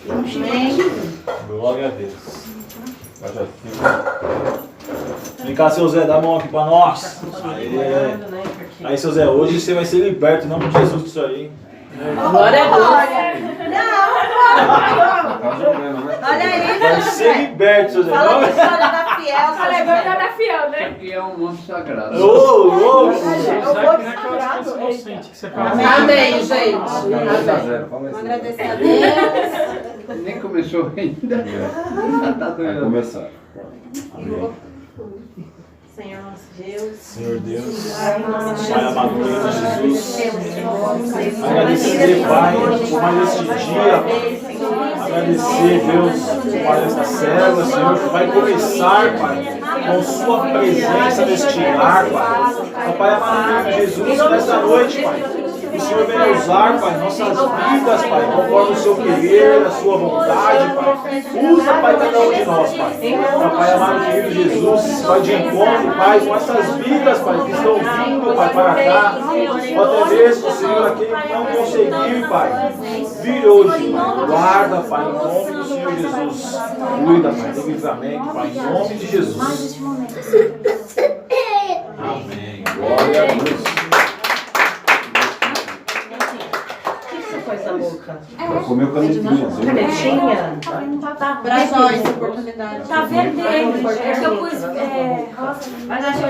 Amém. Glória a Deus. Vem cá, seu Zé, dá a mão aqui pra nós. Aí, seu Zé, hoje você vai ser liberto, em nome de Jesus, disso aí. Glória a Deus. Olha aí, vai ser liberto, seu Zé. Fala a história da Fiel. Fala agora da Fiel, né? Aqui é um nome sagrado. Ô, louco! Amém, gente. Vamos agradecer a Deus. Nem começou ainda. Vai começar. Amém. Senhor nosso Deus. Senhor Deus. Pai amado de Jesus. Agradecer, Pai, por mais este dia. Agradecer, Deus, por mais esta célula, Senhor, que vai começar, Pai, com Sua presença neste lar, Pai. Pai amado de Jesus, nesta noite, Pai, o Senhor venha usar, Pai, nossas vidas, Pai, conforme o Seu querer, a Sua vontade, Pai. Usa, Pai, cada um de nós, Pai. Pai amado querido Jesus, vai de encontro, Pai, com essas vidas, Pai, que estão vindo, Pai, para cá. Ou até mesmo, Senhor, aquele que não conseguiu, Pai, vir hoje, Pai. Guarda, Pai, em nome do Senhor Jesus. Cuida, Pai, do livramento, Pai, em nome de Jesus. Amém. Glória a Deus. Comeu canetinha. Canetinha? Brações, oportunidade. Tá vermelho, é que eu pus rosa. Mas acho que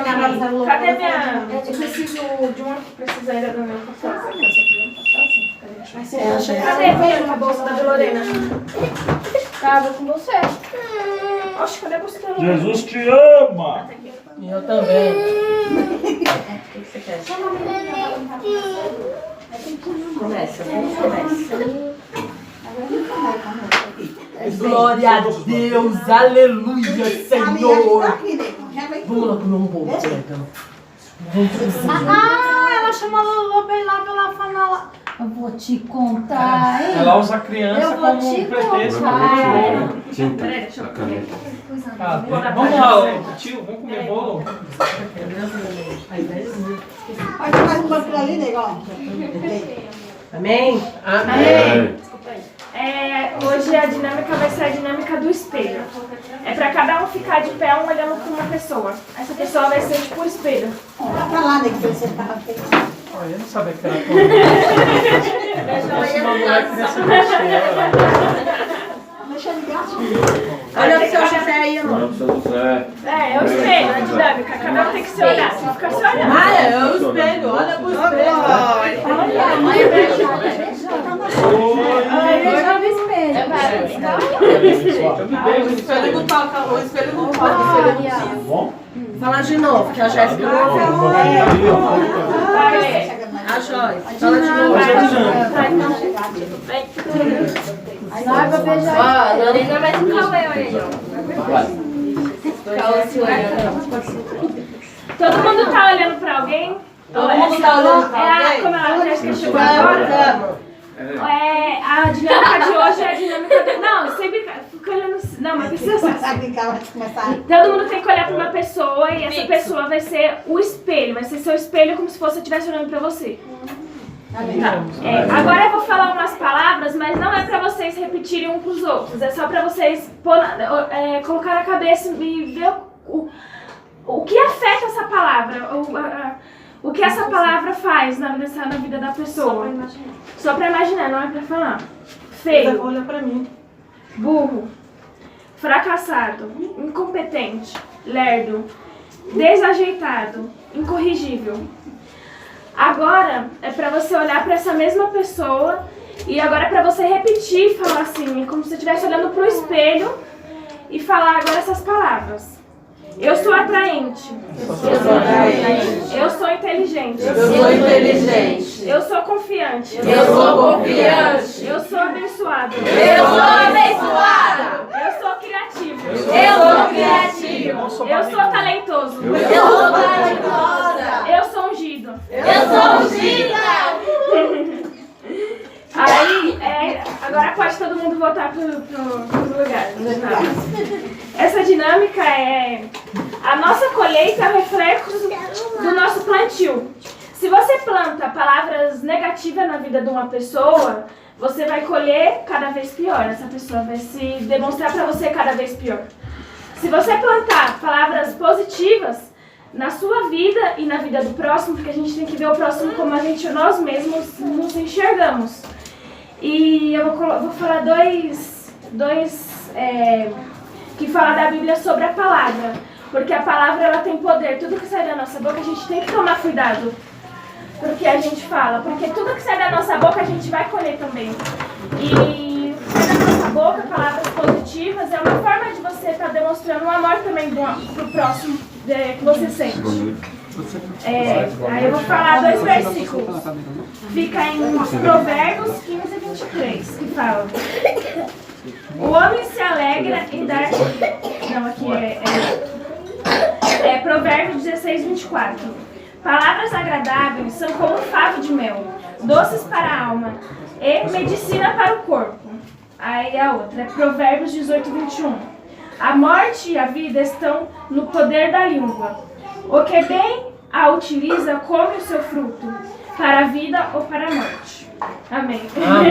cadê minha... Eu preciso de uma que precisa ainda do meu café. Cadê a bolsa da Lorena? Tava com você. Oxe, cadê a bolsa da Lorena? Jesus te ama. E eu também. O que você quer? Começa. Glória a Deus, aleluia, Senhor. Vamos lá comer um bolo, ela chamou a Lulu pra ir lá pra ela falar lá. Eu vou te contar, hein? Ela usa a criança Eu vou como te pretexto. contar. Peraí, deixa eu comer. Vamos lá, tio, vamos comer bolo? Vai ter mais um banco ali, negão? Amém? Amém. Hoje a dinâmica vai ser a dinâmica do espelho. É pra cada um ficar de pé, um olhando pra uma pessoa. Essa pessoa vai ser tipo um espelho. Pra lá, né, que você tava feito. Eu não sabia que era coisa. Deixa uma mulher criança Deixa ele gasto. Olha o seu José aí, amor. Não, São José. É o espelho, a dinâmica. Cada um tem que se olhar. Você fica se olhando. É o espelho, olha pro espelho. Olha, mãe, beijava o espelho. O espelho não toca, o espelho não toca. Fala de novo, que a Jéssica não ouviu. A Joyce, fala de novo. Vai pra beijar. Ó, a Lorena vai se calmar, olha aí, Todo mundo tá olhando pra alguém? Todo mundo tá olhando pra alguém? Como a Jéssica chegou agora. A dinâmica de hoje é a dinâmica do... Não, sempre fica olhando... Não, mas precisa ser assim. Todo mundo tem que olhar pra uma pessoa e essa pessoa vai ser o espelho. Vai ser seu espelho como se você estivesse olhando pra você. Tá. Agora eu vou falar umas palavras, mas não é pra vocês repetirem um pros outros. É só pra vocês colocar na cabeça e ver o que afeta essa palavra. O que essa palavra faz na vida da pessoa. Só pra imaginar, não é pra falar. Feio. Olha pra mim. Burro. Fracassado. Incompetente. Lerdo. Desajeitado. Incorrigível. Agora é pra você olhar pra essa mesma pessoa e agora é pra você repetir e falar assim, como se você estivesse olhando pro espelho e falar agora essas palavras. Eu sou atraente. Eu sou inteligente. Eu sou confiante. Eu sou abençoado. Eu sou criativo. Eu sou talentoso. Eu sou ungido. Aí, agora pode todo mundo voltar pro lugar. Essa dinâmica é... A nossa colheita é o reflexo do nosso plantio. Se você planta palavras negativas na vida de uma pessoa, você vai colher cada vez pior. Essa pessoa vai se demonstrar para você cada vez pior. Se você plantar palavras positivas na sua vida e na vida do próximo, porque a gente tem que ver o próximo como nós mesmos nos enxergamos. E eu vou falar dois que falam da Bíblia sobre a palavra. Porque a palavra ela tem poder. Tudo que sai da nossa boca a gente tem que tomar cuidado. Porque a gente fala. Porque tudo que sai da nossa boca a gente vai colher também. E sai da nossa boca palavras positivas é uma forma de você estar demonstrando um amor também pro próximo que você sente. Aí eu vou falar 2 versículos. Fica em Provérbios 15 e 23, que fala: o homem se alegra em dar... Não, aqui é Provérbios 16, 24. Palavras agradáveis são como um favo de mel, doces para a alma e medicina para o corpo. Aí a outra é Provérbios 18, 21. A morte e a vida estão no poder da língua. O que bem a utiliza, come o seu fruto, para a vida ou para a morte. Amém. Obrigada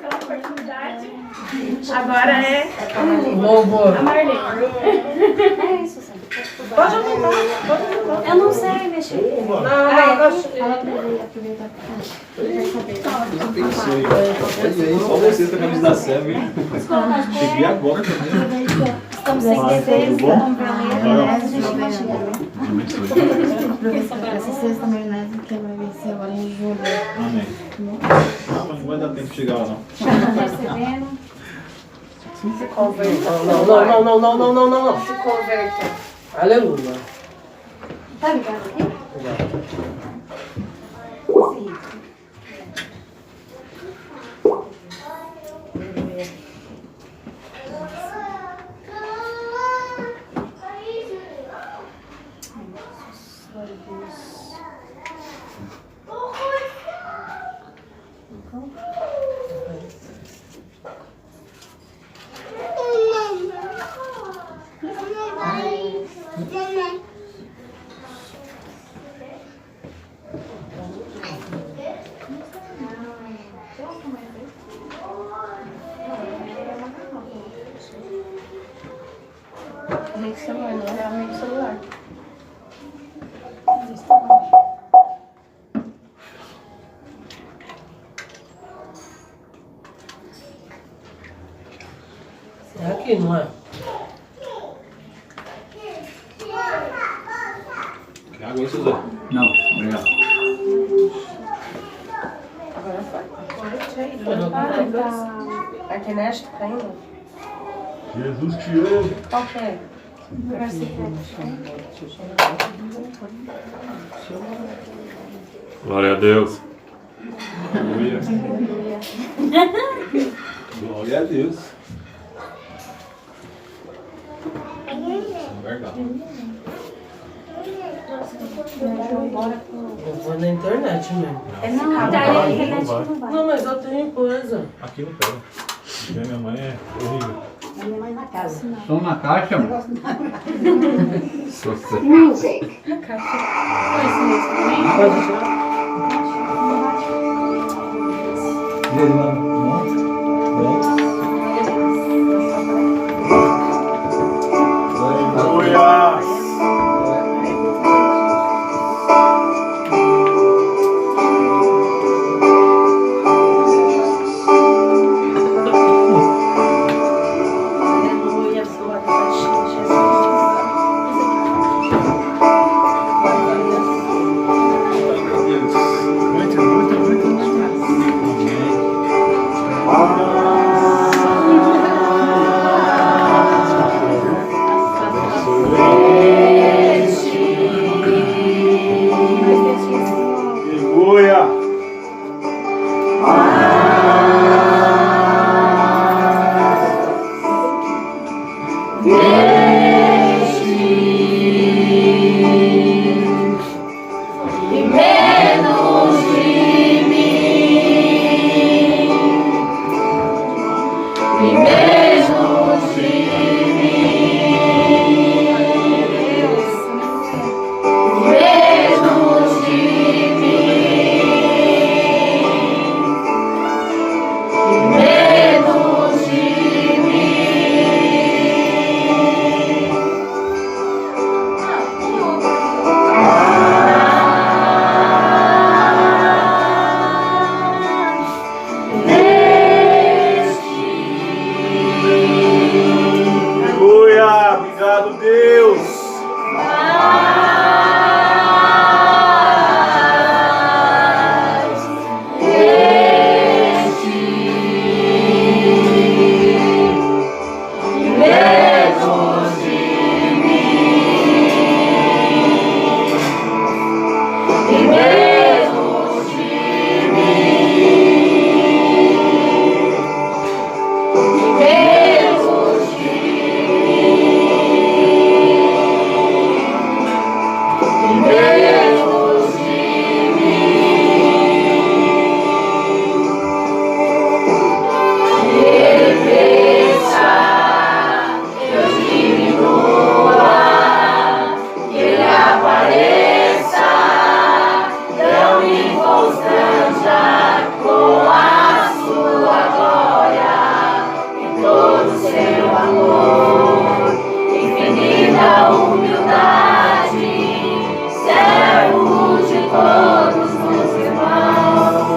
pela oportunidade. Agora é a Marlene. É isso, Sam. Pode aumentar. Eu não sei mexer. Não. Ela aproveitar. Só vocês com a camisa da Seva, hein? Cheguei agora também. Estamos sem defesa, estamos violenta, a gente vai chegar. Essa sexta maionese que vai vencer agora em julho. Amém. Mas não vai dar tempo de chegar lá, não. Estamos percebendo. Se converta. Não. Se converta. Aleluia. Tá ligado aqui? Celular, não é realmente celular. É aqui, não é? Quer água aí, Suzana? Não, obrigado. Agora foi. A Keneste tá indo? Jesus te ama. Qual que é? Glória a Deus. Glória a Deus. Verdade. Eu vou na internet mesmo. A internet não vai. Não, mas eu tenho coisa. Aqui não pega. Porque minha mãe é horrível. A minha mãe na casa. Som na caixa, mano. Music. Pode tirar? Aleluia, sua constranja com a sua glória e todo o seu amor, infinita humildade, servo de todos os irmãos.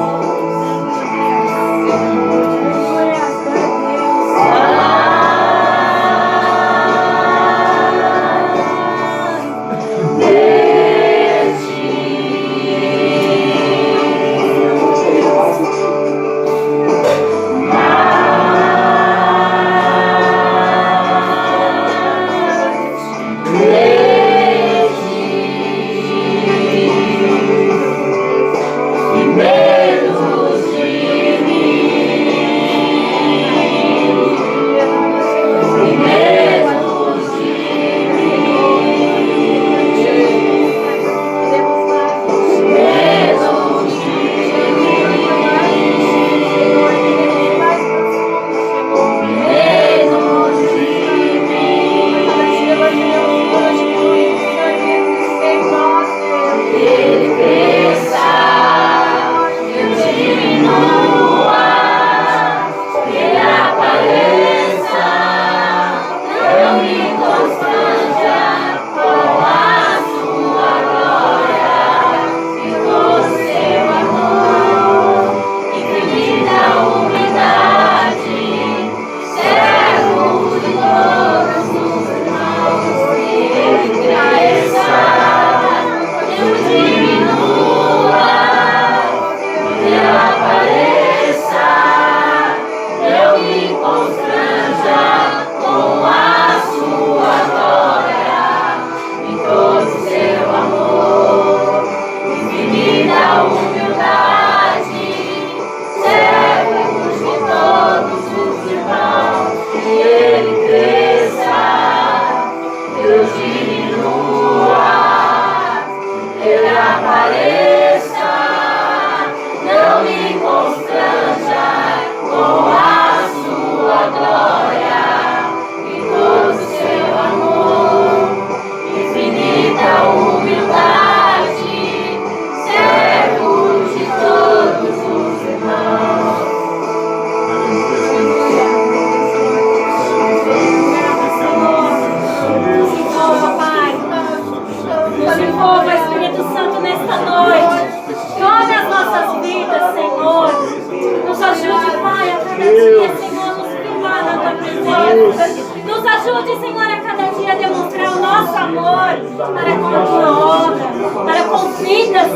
Nos ajude, Senhor, a cada dia a demonstrar o nosso amor para com a tua obra, para com vidas.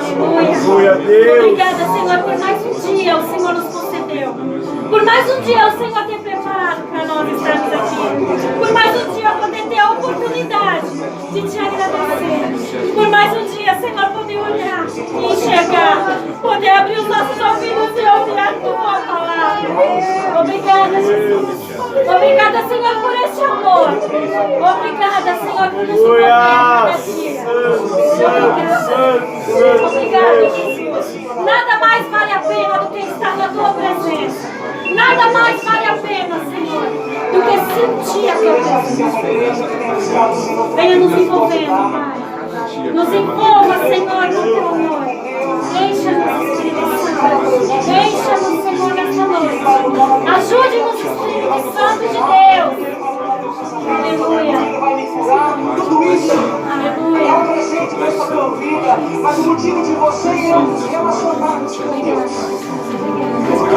Aleluia. Obrigada, Senhor, por mais um dia o Senhor nos concedeu. Por mais um dia o Senhor tem preparado para nós estarmos aqui. Por mais um dia poder ter a oportunidade de te agradecer. Por mais um dia, Senhor, poder olhar e enxergar. Poder abrir os nossos ouvidos e ouvir a tua palavra. Obrigada, Jesus. Obrigada, Senhor, por este amor. Obrigada, Senhor, por nos encontrar cada dia. Obrigada, Jesus. Nada mais vale a pena do que estar na tua presença. Nada mais vale a pena, Senhor, do que sentir a tua presença. Venha nos envolvendo, Pai. Nos envolva, Senhor, com teu amor. Encha-nos, Espírito Santo. Encha-nos, Senhor, nesta noite. Ajude-nos, Espírito Santo de Deus. Aleluia. Aleluia. Mas o motivo de você e eu nos relacionarmos com Deus.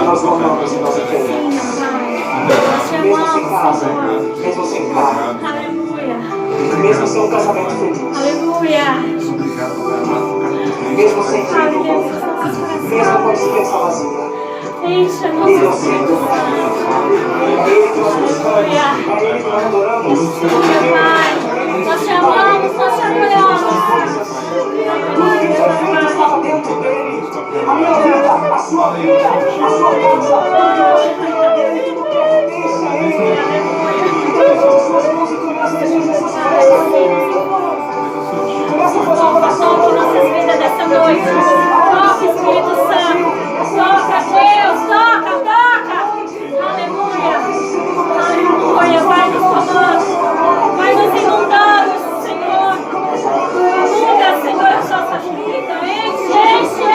Nós amamos e nós entendemos. Mesmo sem casa, mesmo sem carro. Aleluia. Mesmo sem um casamento feliz. Aleluia. Mesmo sem filho, mesmo com a dispensa vazia. Encha-nos, Espírito Santo. É Ele que nós buscamos. É Ele que nós adoramos. Meu Pai, nós te amamos, nós te adoramos. Tudo que foi feito estava dentro dele. A minha vida, a sua vida, a sua casa. Tudo que pertence a Ele. Então, as suas mãos e começa a dizer essas coisas. Começa a fazer uma oração por nossas vidas dessa noite. Toca, Espírito Santo. Toca, Deus, toca, toca. Aleluia. Aleluia. Vai nos tomando. Vai nos inundando, Senhor. Inunda, Senhor, a nossa vida. Enche, enche.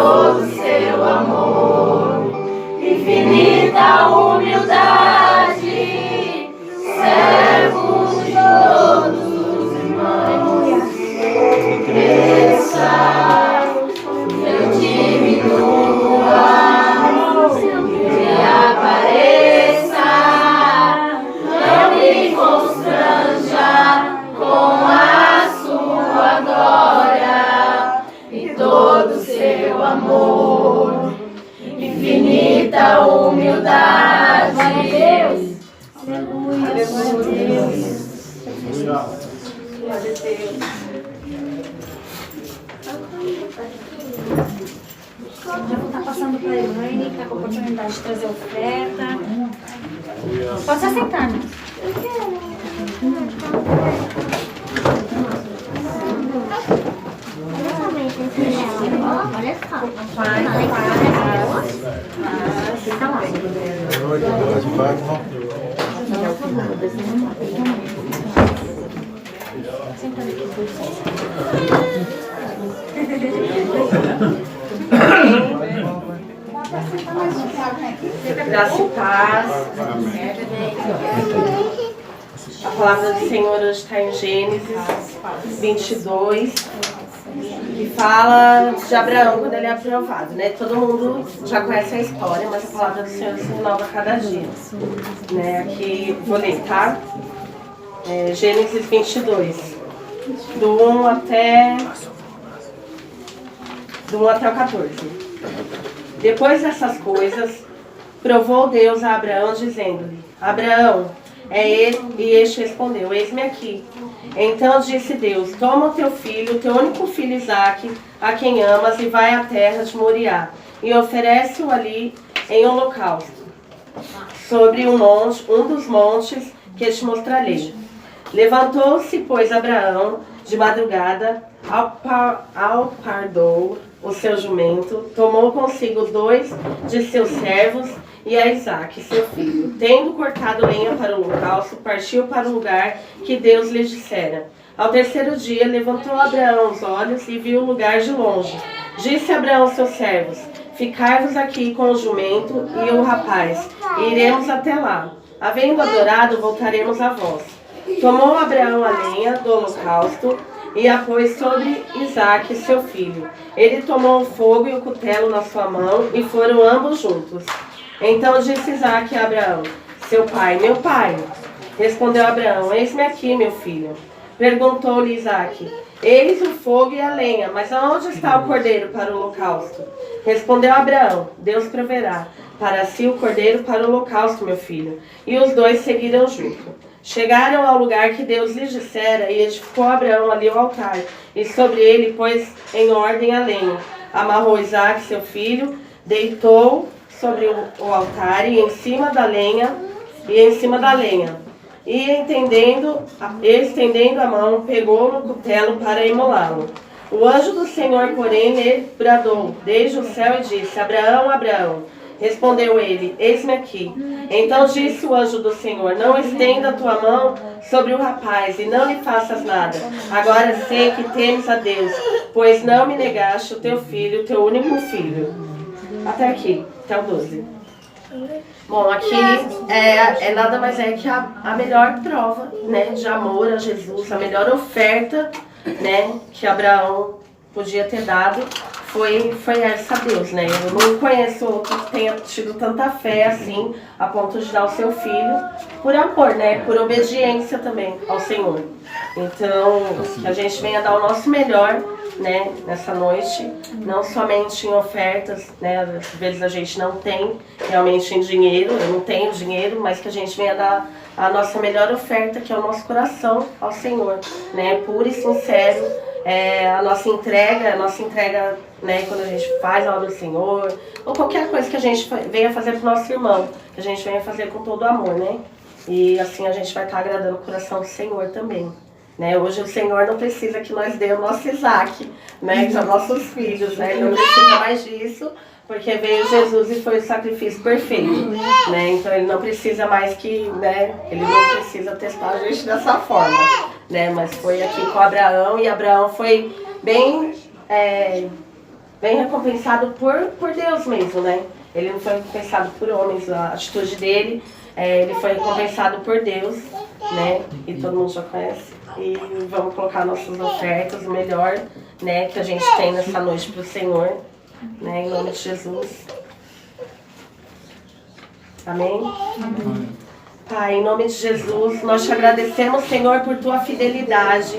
todo seu amor, infinita humildade, servos de todos os irmãos, cresça, eu diminua, e apareça, não me constranja com a sua glória e todo seu amor, infinita humildade. Glória a Deus. Aleluia. Glória a Deus. Já vou estar passando para a Elaine, que está com a oportunidade de trazer oferta. Pode se aceitar, né? Olha só. Graça e paz. A palavra do Senhor hoje está em Gênesis 22, que fala de Abraão quando ele é aprovado, né? Todo mundo já conhece a história, mas a palavra do Senhor se renova a cada dia, né? Aqui, vou ler, tá? Gênesis 22, do 1 até o 14. Depois dessas coisas, provou Deus a Abraão, dizendo-lhe: Abraão, é ele? E este respondeu: Eis-me aqui. Então disse Deus: Toma o teu filho, o teu único filho Isaque, a quem amas, e vai à terra de Moriá, e oferece-o ali em holocausto, sobre um dos montes que te mostrarei. Levantou-se, pois, Abraão de madrugada, alpardou o seu jumento, tomou consigo 2 de seus servos e a Isaque, seu filho. Tendo cortado lenha para o holocausto, partiu para o lugar que Deus lhe dissera. Ao terceiro dia, levantou Abraão os olhos e viu o lugar de longe. Disse Abraão aos seus servos: Ficai-vos aqui com o jumento e o rapaz, e iremos até lá. Havendo adorado, voltaremos a vós. Tomou Abraão a lenha do holocausto e a pôs sobre Isaque, seu filho. Ele tomou o fogo e o cutelo na sua mão, e foram ambos juntos. Então disse Isaque a Abraão: Seu pai, meu pai. Respondeu Abraão: Eis-me aqui, meu filho. Perguntou-lhe Isaque: Eis o fogo e a lenha, mas aonde está o cordeiro para o holocausto? Respondeu Abraão: Deus proverá para si o cordeiro para o holocausto, meu filho. E os dois seguiram junto. Chegaram ao lugar que Deus lhes dissera, e edificou Abraão ali o altar, e sobre ele pôs em ordem a lenha. Amarrou Isaque, seu filho, deitou sobre o altar e em cima da lenha, e estendendo a mão, pegou no cutelo para imolá-lo. O anjo do Senhor, porém, lhe bradou desde o céu e disse: Abraão, Abraão. Respondeu ele: Eis-me aqui. Então disse o anjo do Senhor: Não estenda a tua mão sobre o rapaz e não lhe faças nada. Agora sei que temes a Deus, pois não me negaste o teu filho, o teu único filho. Até aqui, até o 12. Bom, aqui é nada mais que a melhor prova, né, de amor a Jesus, a melhor oferta, né, que Abraão podia ter dado. Foi essa a Deus, né? Eu não conheço outro que tenha tido tanta fé assim, a ponto de dar o seu filho por amor, né? Por obediência também ao Senhor. Então, que a gente venha dar o nosso melhor, né? Nessa noite, não somente em ofertas, né? Às vezes a gente não tem realmente em dinheiro, eu não tenho dinheiro, mas que a gente venha dar a nossa melhor oferta, que é o nosso coração ao Senhor, né? Puro e sincero. A nossa entrega, né, quando a gente faz a obra do Senhor, ou qualquer coisa que a gente venha fazer para o nosso irmão, que a gente venha fazer com todo amor, né? E assim a gente vai estar agradando o coração do Senhor também, né? Hoje o Senhor não precisa que nós dê o nosso Isaque, né, que são nossos filhos, né? Ele não precisa mais disso, porque veio Jesus e foi o sacrifício perfeito, né? Então ele não precisa mais que, né? Ele não precisa testar a gente dessa forma, né? Mas foi aqui com Abraão, e Abraão foi bem bem recompensado por Deus mesmo, né? Ele não foi recompensado por homens, a atitude dele, ele foi recompensado por Deus, né? E todo mundo já conhece. E vamos colocar nossas ofertas, o melhor, né, que a gente tem nessa noite para o Senhor, né? Em nome de Jesus. Amém? Amém. Pai, em nome de Jesus, nós te agradecemos, Senhor, por tua fidelidade.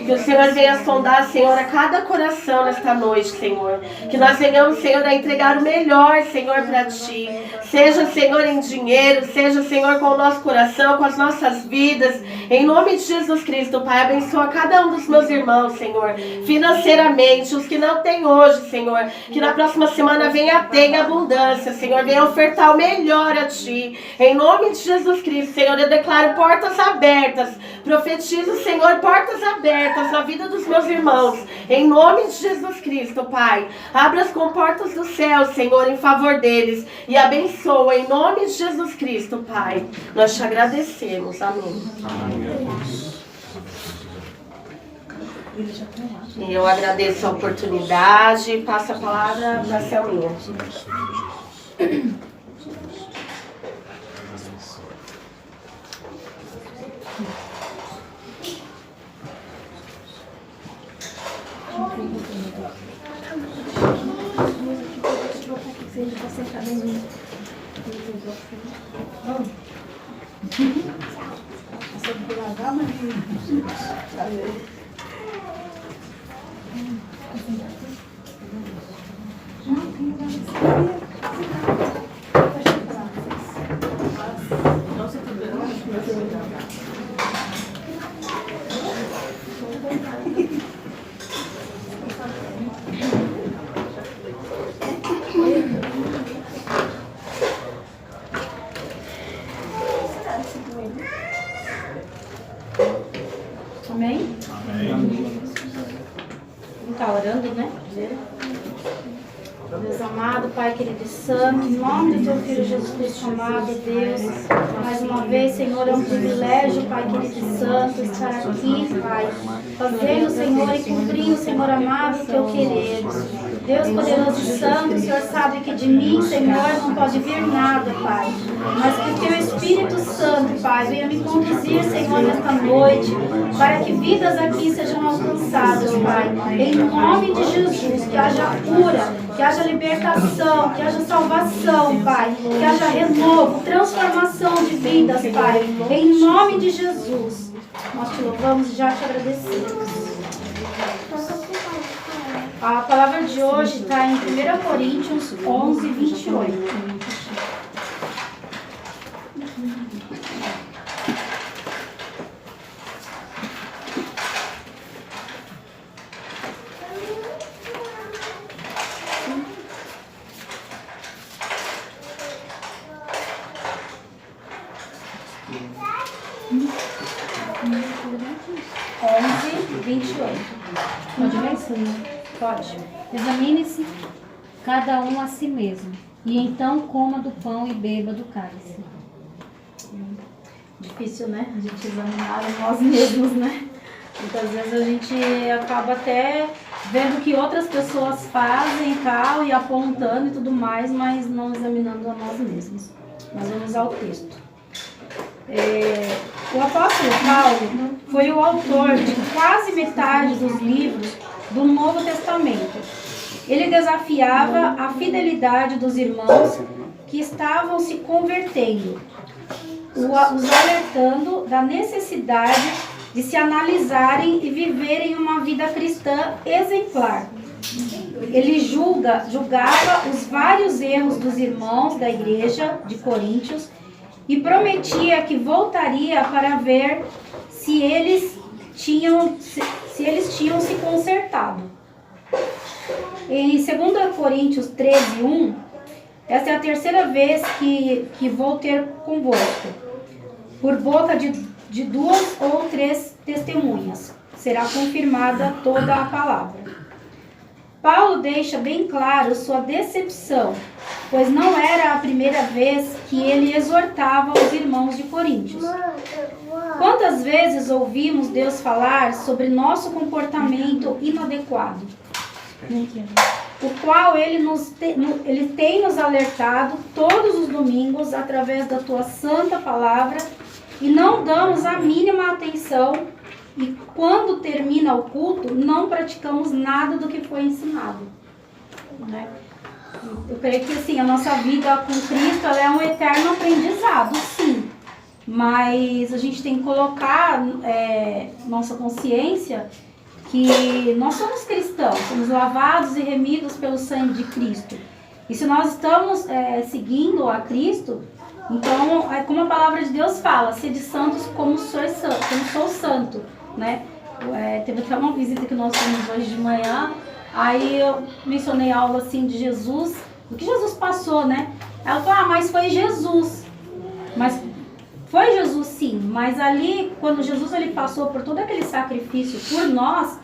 Que o Senhor venha sondar, Senhor, a cada coração nesta noite, Senhor. Que nós venhamos, Senhor, a entregar o melhor, Senhor, para ti. Seja, Senhor, em dinheiro, seja, Senhor, com o nosso coração, com as nossas vidas. Em nome de Jesus Cristo, Pai, abençoa cada um dos meus irmãos, Senhor, financeiramente, os que não têm hoje, Senhor. Que na próxima semana venha ter em abundância, Senhor, venha ofertar o melhor a ti. Em nome de Jesus Cristo. Senhor, eu declaro portas abertas, profetizo, Senhor, portas abertas na vida dos meus irmãos, em nome de Jesus Cristo, Pai. Abra as comportas do céu, Senhor, em favor deles e abençoa, em nome de Jesus Cristo, Pai. Nós te agradecemos, amém. E eu agradeço a oportunidade e passo a palavra para a Selminha. Amém? Amém. Vamos estar orando, né? Deus amado, Pai querido e santo, em nome do Teu Filho Jesus Cristo amado, Deus, mais uma vez, Senhor, é um privilégio, Pai querido e santo, estar aqui, Pai, fazendo, Senhor, e cumprindo, Senhor amado, o Teu querer. Deus poderoso e santo, o Senhor sabe que de mim, Senhor, não pode vir nada, Pai, mas que o Teu Espírito Santo, Pai, venha me conduzir, Senhor, nesta noite, para que vidas aqui sejam alcançadas, Pai, em nome de Jesus, que haja cura, que haja libertação, que haja salvação, Pai, que haja renovo, transformação de vidas, Pai, em nome de Jesus. Nós te louvamos e já te agradecemos. A palavra de hoje está em 1 Coríntios 11, 28. Pode ver isso? Pode. Examine-se cada um a si mesmo, e então coma do pão e beba do cálice. Difícil, né? A gente examinar nós mesmos, né? Muitas vezes a gente acaba até vendo o que outras pessoas fazem e tal, e apontando e tudo mais, mas não examinando a nós mesmos. Mas vamos ao texto. O apóstolo Paulo foi o autor de quase metade dos livros do Novo Testamento. Ele desafiava a fidelidade dos irmãos que estavam se convertendo, os alertando da necessidade de se analisarem e viverem uma vida cristã exemplar. Ele julgava os vários erros dos irmãos da igreja de Coríntios e prometia que voltaria para ver se eles tinham se consertado. Em 2 Coríntios 13, 1, essa é a terceira vez que vou ter convosco, por boca de 2 ou 3 testemunhas, será confirmada toda a palavra. Paulo deixa bem claro sua decepção, pois não era a primeira vez que ele exortava os irmãos de Coríntios. Quantas vezes ouvimos Deus falar sobre nosso comportamento inadequado? o qual ele tem nos alertado todos os domingos através da tua santa palavra, e não damos a mínima atenção, e quando termina o culto, não praticamos nada do que foi ensinado. Né? Eu creio que assim, a nossa vida com Cristo ela é um eterno aprendizado, sim. Mas a gente tem que colocar nossa consciência que nós somos cristãos, somos lavados e remidos pelo sangue de Cristo. E se nós estamos seguindo a Cristo, então, como a palavra de Deus fala, sede santos como sou santo, né? Teve até uma visita que nós fomos hoje de manhã, aí eu mencionei algo assim de Jesus, o que Jesus passou, né? Ela falou, mas foi Jesus. Mas foi Jesus sim, mas ali, quando Jesus ele passou por todo aquele sacrifício por nós,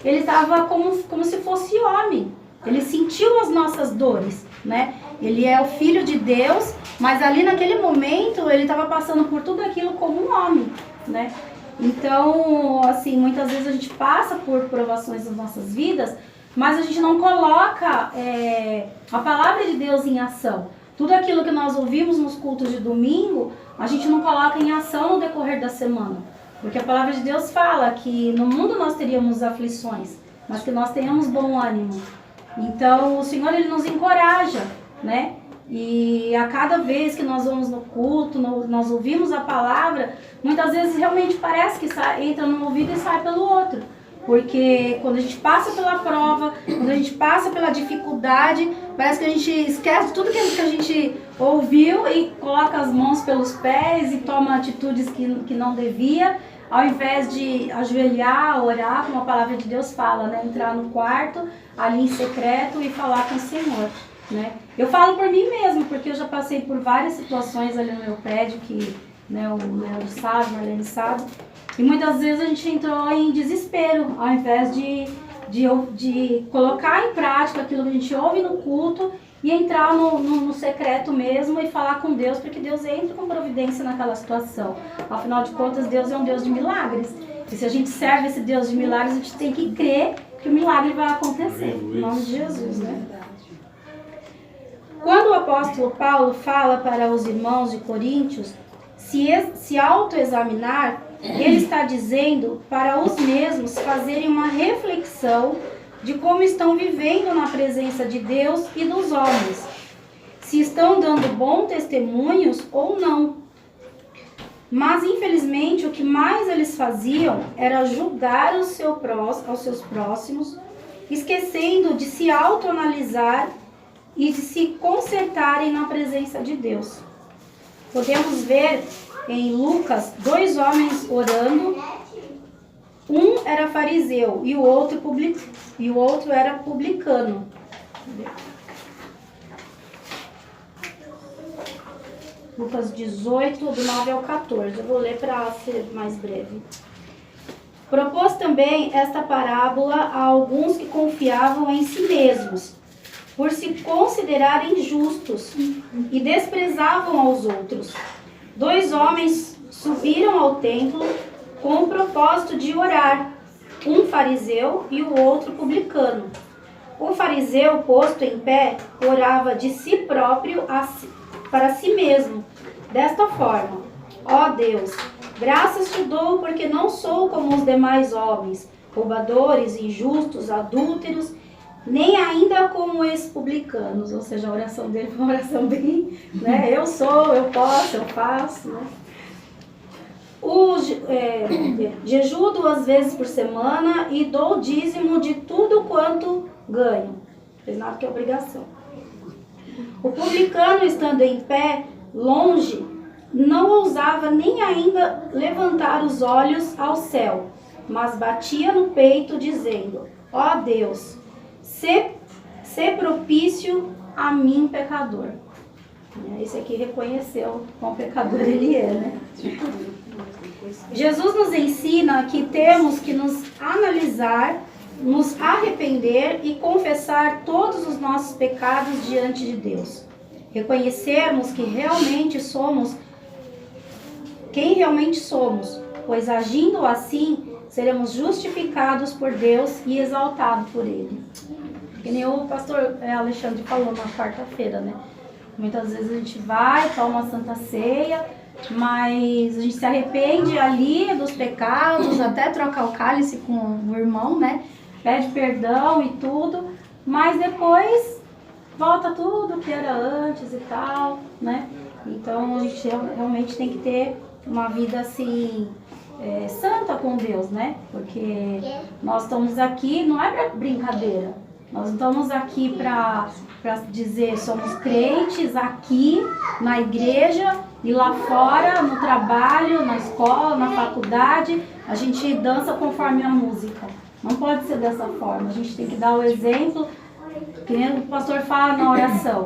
ele estava como se fosse homem. Ele sentiu as nossas dores, né? Ele é o Filho de Deus, mas ali naquele momento ele estava passando por tudo aquilo como um homem, né? Então, assim, muitas vezes a gente passa por provações nas nossas vidas, mas a gente não coloca a palavra de Deus em ação. Tudo aquilo que nós ouvimos nos cultos de domingo, a gente não coloca em ação no decorrer da semana. Porque a palavra de Deus fala que no mundo nós teríamos aflições, mas que nós tenhamos bom ânimo. Então, o Senhor, Ele nos encoraja, né? E a cada vez que nós vamos no culto, nós ouvimos a palavra, muitas vezes realmente parece que entra num ouvido e sai pelo outro. Porque quando a gente passa pela prova, quando a gente passa pela dificuldade, parece que a gente esquece tudo que a gente ouviu e coloca as mãos pelos pés e toma atitudes que não devia, ao invés de ajoelhar, orar, como a palavra de Deus fala, né? Entrar no quarto, ali em secreto e falar com o Senhor, né? Eu falo por mim mesmo, porque eu já passei por várias situações ali no meu prédio, que né, o Leandro sabe, a Marlene sabe, e muitas vezes a gente entrou em desespero, ao invés de colocar em prática aquilo que a gente ouve no culto e entrar no secreto mesmo e falar com Deus, para que Deus entre com providência naquela situação. Afinal de contas, Deus é um Deus de milagres. E se a gente serve esse Deus de milagres, a gente tem que crer que o milagre vai acontecer. Em nome de Jesus, né? Quando o apóstolo Paulo fala para os irmãos de Coríntios se autoexaminar, ele está dizendo para os mesmos fazerem uma reflexão de como estão vivendo na presença de Deus e dos homens, se estão dando bons testemunhos ou não. Mas, infelizmente, o que mais eles faziam era julgar aos seus próximos, esquecendo de se autoanalisar e de se consertarem na presença de Deus. Podemos ver em Lucas 2 homens orando. Um era fariseu e o outro era publicano. Lucas 18, do 9 ao 14. Eu vou ler para ser mais breve. Propôs também esta parábola a alguns que confiavam em si mesmos, por se considerarem justos, e desprezavam aos outros. 2 homens subiram ao templo com o propósito de orar, um fariseu e o outro publicano. O fariseu, posto em pé, orava de si próprio para si mesmo, desta forma: ó Deus, graças te dou porque não sou como os demais homens, roubadores, injustos, adúlteros, nem ainda como esses publicanos. Ou seja, a oração dele foi uma oração bem, né? Eu sou, eu posso, eu faço, né? Jejuo 2 vezes por semana e dou dízimo de tudo quanto ganho. Fez nada que é obrigação. O publicano, estando em pé, longe, não ousava nem ainda levantar os olhos ao céu, mas batia no peito, dizendo: ó Deus, sê propício a mim, pecador. Esse aqui reconheceu quão pecador ele é, né? Jesus nos ensina que temos que nos analisar, nos arrepender e confessar todos os nossos pecados diante de Deus. Reconhecermos que realmente somos quem realmente somos, pois agindo assim, seremos justificados por Deus e exaltados por Ele. Que nem o pastor Alexandre falou na quarta-feira, né? Muitas vezes a gente vai, toma uma santa ceia, mas a gente se arrepende ali dos pecados, até trocar o cálice com o irmão, né? Pede perdão e tudo, mas depois volta tudo que era antes e tal, né? Então a gente realmente tem que ter uma vida assim, santa com Deus, né? Porque nós estamos aqui, não é para brincadeira, nós não estamos aqui para dizer somos crentes aqui na igreja e lá fora, no trabalho, na escola, na faculdade, a gente dança conforme a música. Não pode ser dessa forma, a gente tem que dar o exemplo, que o pastor fala na oração,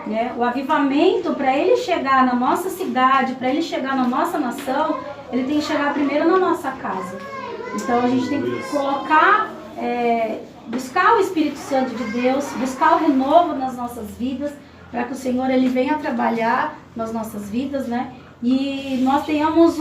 né? O avivamento, para ele chegar na nossa cidade, para ele chegar na nossa nação, ele tem que chegar primeiro na nossa casa. Então a gente tem que colocar, buscar o Espírito Santo de Deus, buscar o renovo nas nossas vidas, para que o Senhor ele venha trabalhar nas nossas vidas, né? E nós tenhamos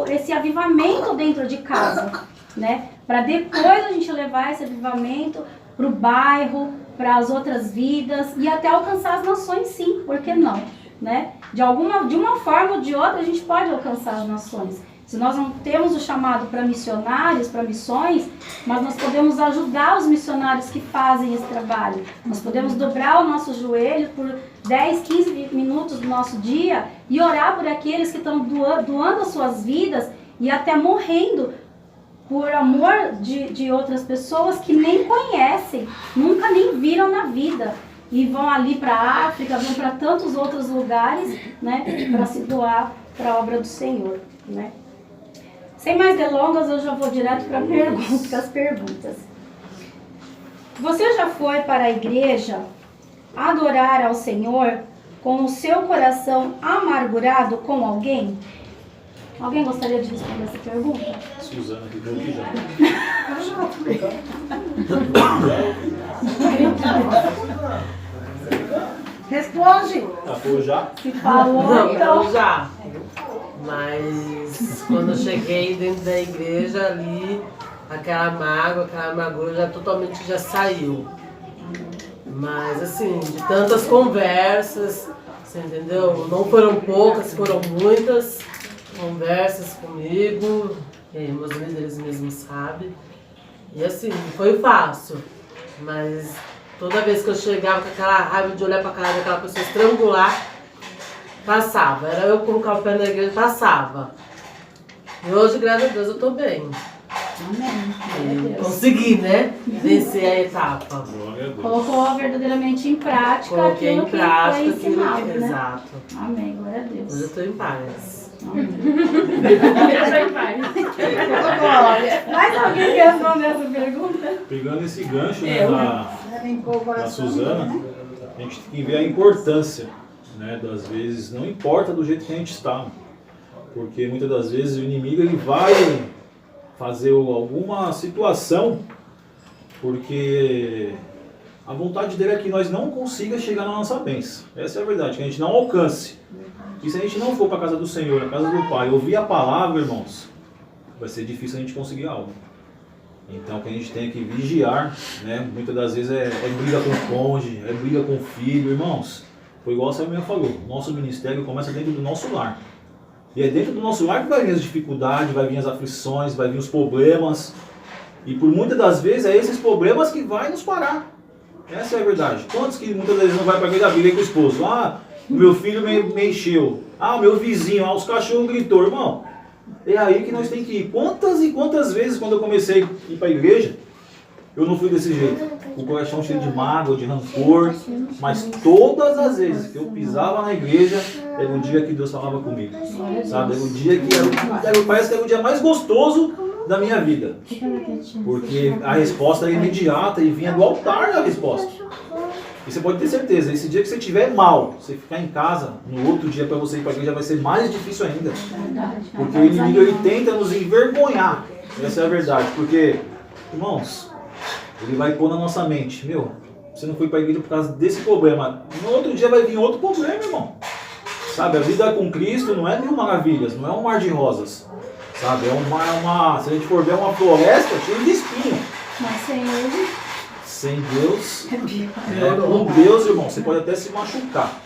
esse avivamento dentro de casa, né? Para depois a gente levar esse avivamento para o bairro, para as outras vidas e até alcançar as nações, sim, por que não? Né? De uma forma ou de outra a gente pode alcançar as nações. Se nós não temos o chamado para missionários, para missões, mas nós podemos ajudar os missionários que fazem esse trabalho. Nós podemos dobrar o nosso joelho por 10, 15 minutos do nosso dia e orar por aqueles que estão doando as suas vidas e até morrendo por amor de outras pessoas que nem conhecem, nunca nem viram na vida. E vão ali para a África, vão para tantos outros lugares, né, para se doar para a obra do Senhor, né? Sem mais delongas, eu já vou direto para as perguntas. Você já foi para a igreja adorar ao Senhor com o seu coração amargurado com alguém? Alguém gostaria de responder essa pergunta? Suzana que deu aqui já. Responde. Foi já? Se falou, Não, então. eu já. Mas quando eu cheguei dentro da igreja ali, aquela mágoa, aquela amargura já totalmente já saiu. Mas assim, de tantas conversas, você entendeu? Não foram poucas, foram muitas conversas comigo, meus líderes mesmo sabem. E assim, não foi fácil, mas toda vez que eu chegava com aquela raiva de olhar pra cara daquela pessoa estrangular, passava. Era eu colocar o pé na igreja, passava. E hoje, graças a Deus, eu tô bem. Amém. Consegui, né? Vencer a etapa. Colocou verdadeiramente em prática Coloquei aquilo em prática que foi aquilo ensinado, que... né? Exato. Amém, glória a Deus. Hoje eu tô em paz. Mais alguém quer responder essa pergunta? Pegando esse gancho, né, da Suzana, a gente tem que ver a importância, né, das vezes, não importa do jeito que a gente está, porque muitas das vezes o inimigo ele vai fazer alguma situação, porque a vontade dele é que nós não consiga chegar na nossa bênção. Essa é a verdade, que a gente não alcance. E se a gente não for para a casa do Senhor, na casa do Pai, ouvir a palavra, irmãos, vai ser difícil a gente conseguir algo. Então, que a gente tem que vigiar, né? Muitas das vezes é briga com o cônjuge, é briga com o filho, irmãos. Foi igual a Samuel falou, nosso ministério começa dentro do nosso lar. E é dentro do nosso lar que vai vir as dificuldades, vai vir as aflições, vai vir os problemas. E por muitas das vezes é esses problemas que vai nos parar. Essa é a verdade. Quantos que muitas vezes não vai para a igreja briga com o esposo? Ah, o meu filho me encheu. Ah, o meu vizinho, os cachorros gritou. Irmão, é aí que nós temos que ir. Quantas e quantas vezes quando eu comecei a ir para a igreja, eu não fui desse jeito. O coração cheio de mágoa, de rancor. Mas todas as vezes que eu pisava na igreja, era um dia que Deus falava comigo. Sabe? Era um dia que parece que era o dia mais gostoso da minha vida. Porque a resposta era imediata e vinha do altar a resposta. E você pode ter certeza, esse dia que você estiver mal, você ficar em casa, no outro dia para você ir para a igreja vai ser mais difícil ainda. Porque o inimigo ele tenta nos envergonhar. Essa é a verdade. Porque, irmãos, ele vai pôr na nossa mente, meu, você não foi para a igreja por causa desse problema. No outro dia vai vir outro problema, irmão. Sabe, a vida com Cristo não é mil maravilhas, não é um mar de rosas. Sabe, se a gente for ver uma floresta cheia de espinho. Mas sem ele... Sem Deus, com Deus, irmão, você pode até se machucar,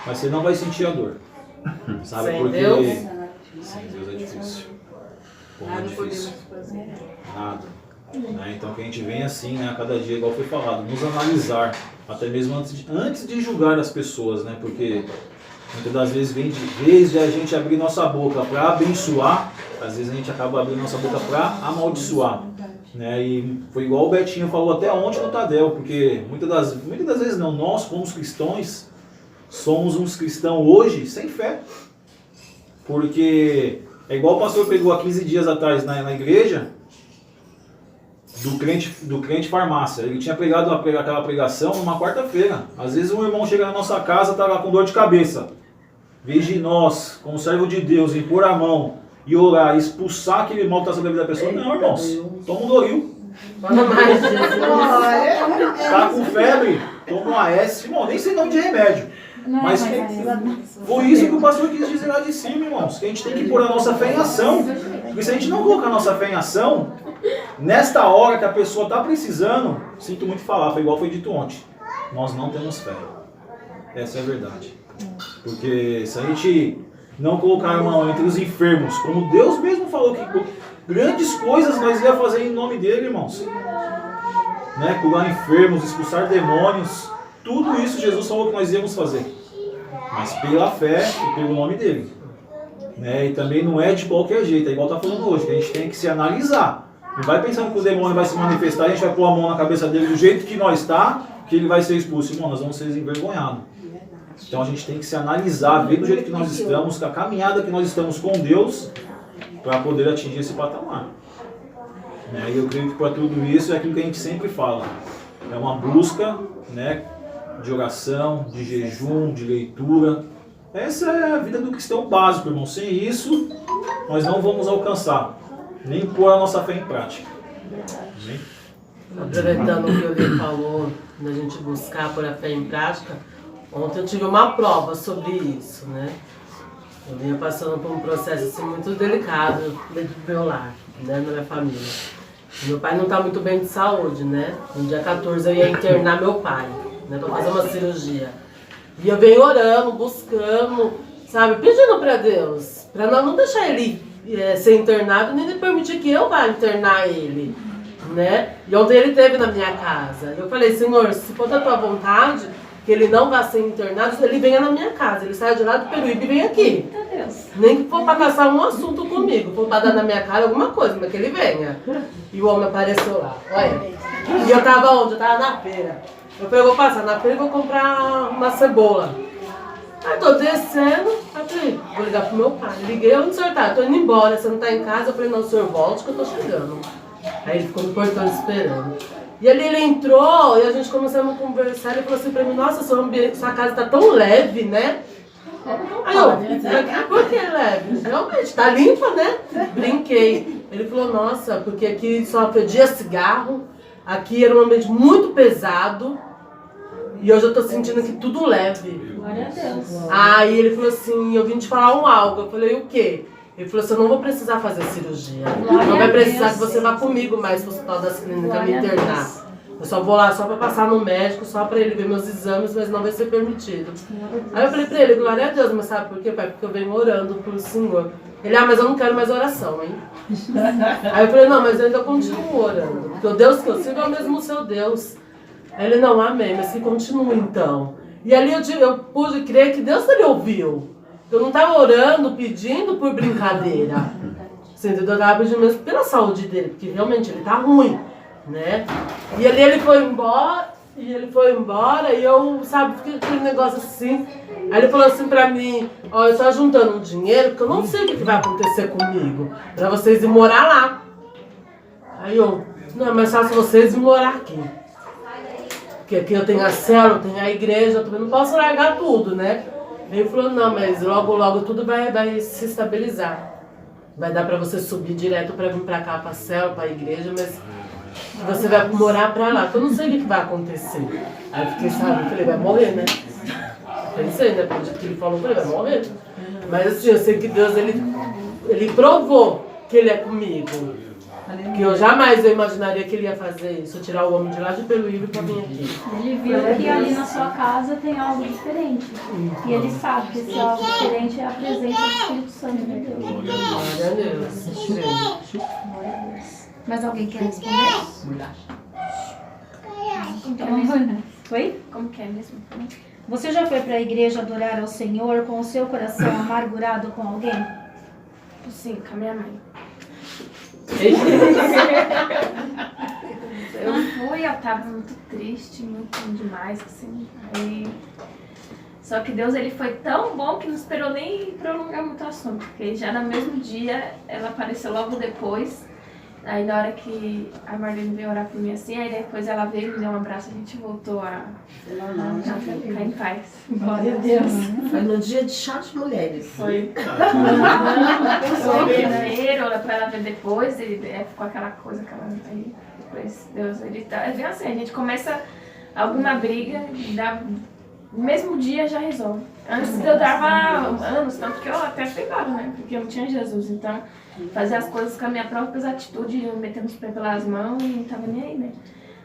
mas você não vai sentir a dor. Sabe? Sem Porque Deus? sem Deus é difícil. Como é difícil. Nada. Né? Então que a gente vem assim, né, a cada dia, igual foi falado, nos analisar, até mesmo antes de julgar as pessoas, né? Porque muitas das vezes, em vez de a gente abrir nossa boca para abençoar, às vezes a gente acaba abrindo nossa boca para amaldiçoar. Né? E foi igual o Betinho falou até ontem no Tadel, porque muitas das vezes não, nós como cristãos, somos uns cristãos hoje sem fé. Porque é igual o pastor pegou há 15 dias atrás na igreja, do crente farmácia. Ele tinha pregado aquela pregação numa quarta-feira. Às vezes um irmão chega na nossa casa, está lá com dor de cabeça. Em vez de nós, como servo de Deus, impor a mão e orar, expulsar aquele mal que está sobre a vida da pessoa, não, irmãos. Toma um Doril. Fala mais, Jesus. Tá com febre, toma um AS. Irmão, nem sei nome de remédio. Mas foi isso que o pastor quis dizer lá de cima, irmãos. Que a gente tem que pôr a nossa fé em ação. Porque se a gente não colocar a nossa fé em ação, nesta hora que a pessoa está precisando, sinto muito falar, foi igual foi dito ontem, nós não temos fé. Essa é a verdade. Porque se a gente não colocar a mão entre os enfermos, como Deus mesmo falou que grandes coisas nós ia fazer em nome dele, irmãos. Né? Curar enfermos, expulsar demônios, tudo isso Jesus falou que nós íamos fazer. Mas pela fé e pelo nome dele. Né? E também não é de qualquer jeito, é igual está falando hoje, que a gente tem que se analisar. Não vai pensando que o demônio vai se manifestar, a gente vai pôr a mão na cabeça dele do jeito que nós está, que ele vai ser expulso. Irmão, nós vamos ser envergonhados. Então a gente tem que se analisar, ver do jeito que nós estamos, com a caminhada que nós estamos com Deus, para poder atingir esse patamar. E eu creio que para tudo isso é aquilo que a gente sempre fala. É uma busca, né, de oração, de jejum, de leitura. Essa é a vida do cristão básico, irmão. Sem isso, nós não vamos alcançar, nem pôr a nossa fé em prática. Amém? Aproveitando o que o Lê falou, da gente buscar pôr a fé em prática, ontem eu tive uma prova sobre isso, né? Eu vinha passando por um processo assim, muito delicado dentro do meu lar, né, na minha família. Meu pai não está muito bem de saúde, né? No dia 14 eu ia internar meu pai, né, para fazer uma cirurgia. E eu venho orando, buscando, sabe, pedindo para Deus, para não deixar ele ser internado, nem permitir que eu vá internar ele, né? E ontem ele esteve na minha casa. Eu falei, Senhor, se for da tua vontade, que ele não vá ser internado, ele venha na minha casa. Ele sai de lá do Peruíbe e vem aqui. Nem que for para caçar um assunto comigo, for para dar na minha cara alguma coisa, mas que ele venha. E o homem apareceu lá, olha. E eu tava onde? Eu tava na feira. Eu falei, eu vou passar na feira e vou comprar uma cebola. Aí tô descendo, aí falei, vou ligar pro meu pai. Liguei, onde o senhor tá? Tô indo embora, você não tá em casa? Eu falei, não, o senhor volte que eu tô chegando. Aí ele ficou no portão esperando. E ali ele entrou e a gente começamos a conversar. Ele falou assim pra mim, nossa, sua casa tá tão leve, né? Aí eu, por que leve? Realmente, tá limpa, né? Brinquei. Ele falou, nossa, porque aqui só fedia cigarro, aqui era um ambiente muito pesado e hoje eu tô sentindo aqui tudo leve. Glória a Deus. Aí ele falou assim, eu vim te falar algo. Eu falei, o quê? Ele falou assim, eu não vou precisar fazer cirurgia. Não vai precisar que você vá comigo mais pro hospital das clínicas me internar. Eu só vou lá só para passar no médico, só para ele ver meus exames, mas não vai ser permitido. Aí eu falei para ele, glória a Deus, mas sabe por quê, pai? Porque eu venho orando pro Senhor. Ele, mas eu não quero mais oração, hein? Aí eu falei, não, mas eu ainda continuo orando. Porque o Deus que eu sirvo é o mesmo seu Deus. Aí ele, não, amém, mas que continue então. E ali eu pude crer que Deus ele ouviu. Eu não estava orando, pedindo por brincadeira. Você entendeu? Eu estava pedindo mesmo pela saúde dele, porque realmente ele tá ruim, né? E ali ele foi embora, e eu, sabe, fiquei com aquele negócio assim. Aí ele falou assim pra mim, ó, eu tô juntando um dinheiro, porque eu não sei o que vai acontecer comigo, pra vocês ir morar lá. Aí eu, não, é mais fácil vocês ir morar aqui. Porque aqui eu tenho a célula, eu tenho a igreja, eu também não posso largar tudo, né? Ele falou, não, mas logo, logo tudo vai se estabilizar. Vai dar pra você subir direto pra vir pra cá, pra célula, pra igreja, mas você vai morar pra lá. Eu não sei o que vai acontecer. Aí eu fiquei, sabe, eu falei, vai morrer, né? Pensei, né? Pelo jeito que ele falou, eu falei, vai morrer. Mas assim, eu sei que Deus, ele provou que ele é comigo. Que eu jamais imaginaria que ele ia fazer isso, tirar o homem de lá de Peruíbe para vir aqui. Ele viu que ali na sua casa tem algo diferente. E ele sabe que esse algo diferente é a presença do Espírito Santo de Deus. Glória a Deus. Mais alguém quer responder? Foi? Como que é mesmo? Você já foi para a igreja adorar ao Senhor com o seu coração amargurado com alguém? Sim, com a minha mãe. Eu fui, eu tava muito triste, muito demais, assim. Aí... Só que Deus, ele foi tão bom que não esperou nem prolongar muito o assunto. Porque já no mesmo dia, ela apareceu logo depois. Aí na hora que a Marlene veio orar por mim assim, aí depois ela veio, me deu um abraço, a gente voltou a ficar em paz. Glória a Deus. Foi no dia de chá de mulheres. Foi. Foi primeiro, pra ela ver depois, e ficou aquela coisa, aí depois Deus, ele tá. É assim, a gente começa alguma briga, no mesmo dia já resolve. Antes eu dava anos, tanto que eu até pegava, né? Porque eu não tinha Jesus, então fazia as coisas com a minha própria atitude, metendo os pés pelas mãos e não tava nem aí, né?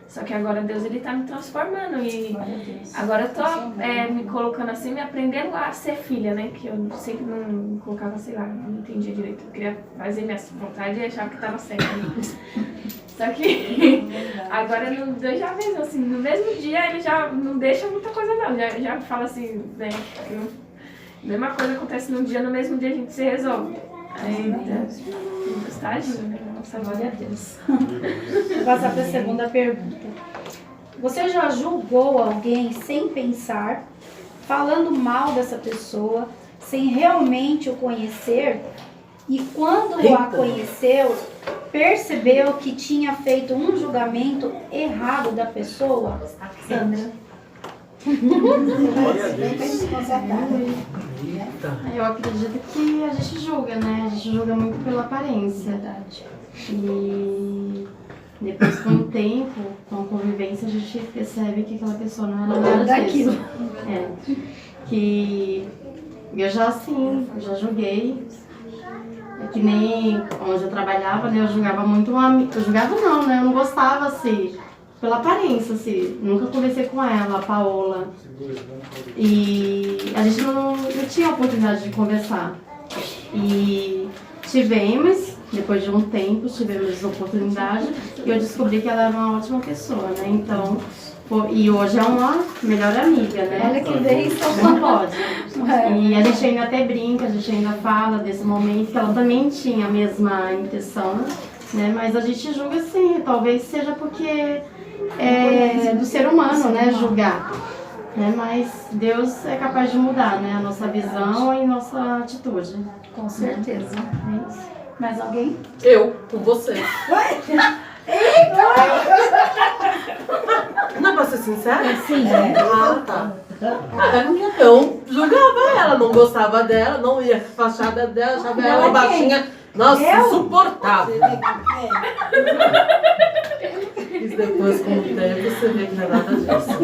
Só que agora Deus, ele tá me transformando e agora eu tô me colocando assim, me aprendendo a ser filha, né? Que eu sempre não me colocava, sei lá, não entendia direito. Eu queria fazer minhas vontades e achava que tava certo. Só que agora Deus já fez assim, no mesmo dia ele já não deixa muita coisa não, já fala assim, né? Mesma coisa acontece num dia, no mesmo dia a gente se resolve. Aí Deus está agindo, né? Nossa, glória a Deus. Vou passar para a segunda pergunta. Você já julgou alguém sem pensar, falando mal dessa pessoa, sem realmente o conhecer? E quando a conheceu, percebeu que tinha feito um julgamento errado da pessoa? Sandra. Eu acredito que a gente julga, né? A gente julga muito pela aparência. Verdade. E depois, com o tempo, com a convivência, a gente percebe que aquela pessoa não era nada daquilo. Que eu já já julguei. É que nem onde eu trabalhava, né? Eu julgava muito uma amiga. Eu julgava não, né? Eu não gostava, assim, pela aparência, assim. Nunca conversei com ela, a Paola. E a gente não tinha a oportunidade de conversar. E depois de um tempo, tivemos oportunidade e eu descobri que ela era uma ótima pessoa, né? Então, e hoje é uma melhor amiga, né? Olha que vez, não pode. E a gente ainda até brinca, a gente ainda fala desse momento, que ela também tinha a mesma intenção, né? Mas a gente julga assim, talvez seja porque é do ser humano, né? Julgar. Né? Mas Deus é capaz de mudar, né? A nossa visão e nossa atitude. Com certeza. É isso. Mais alguém? Eu, com você. Não é pra ser sincera? Sim. Ah, tá. Eu julgava ela, não gostava dela, não ia com a fachada dela, achava ela baixinha. Nossa, insuportável. E depois, com o tempo, você vê que não é nada disso.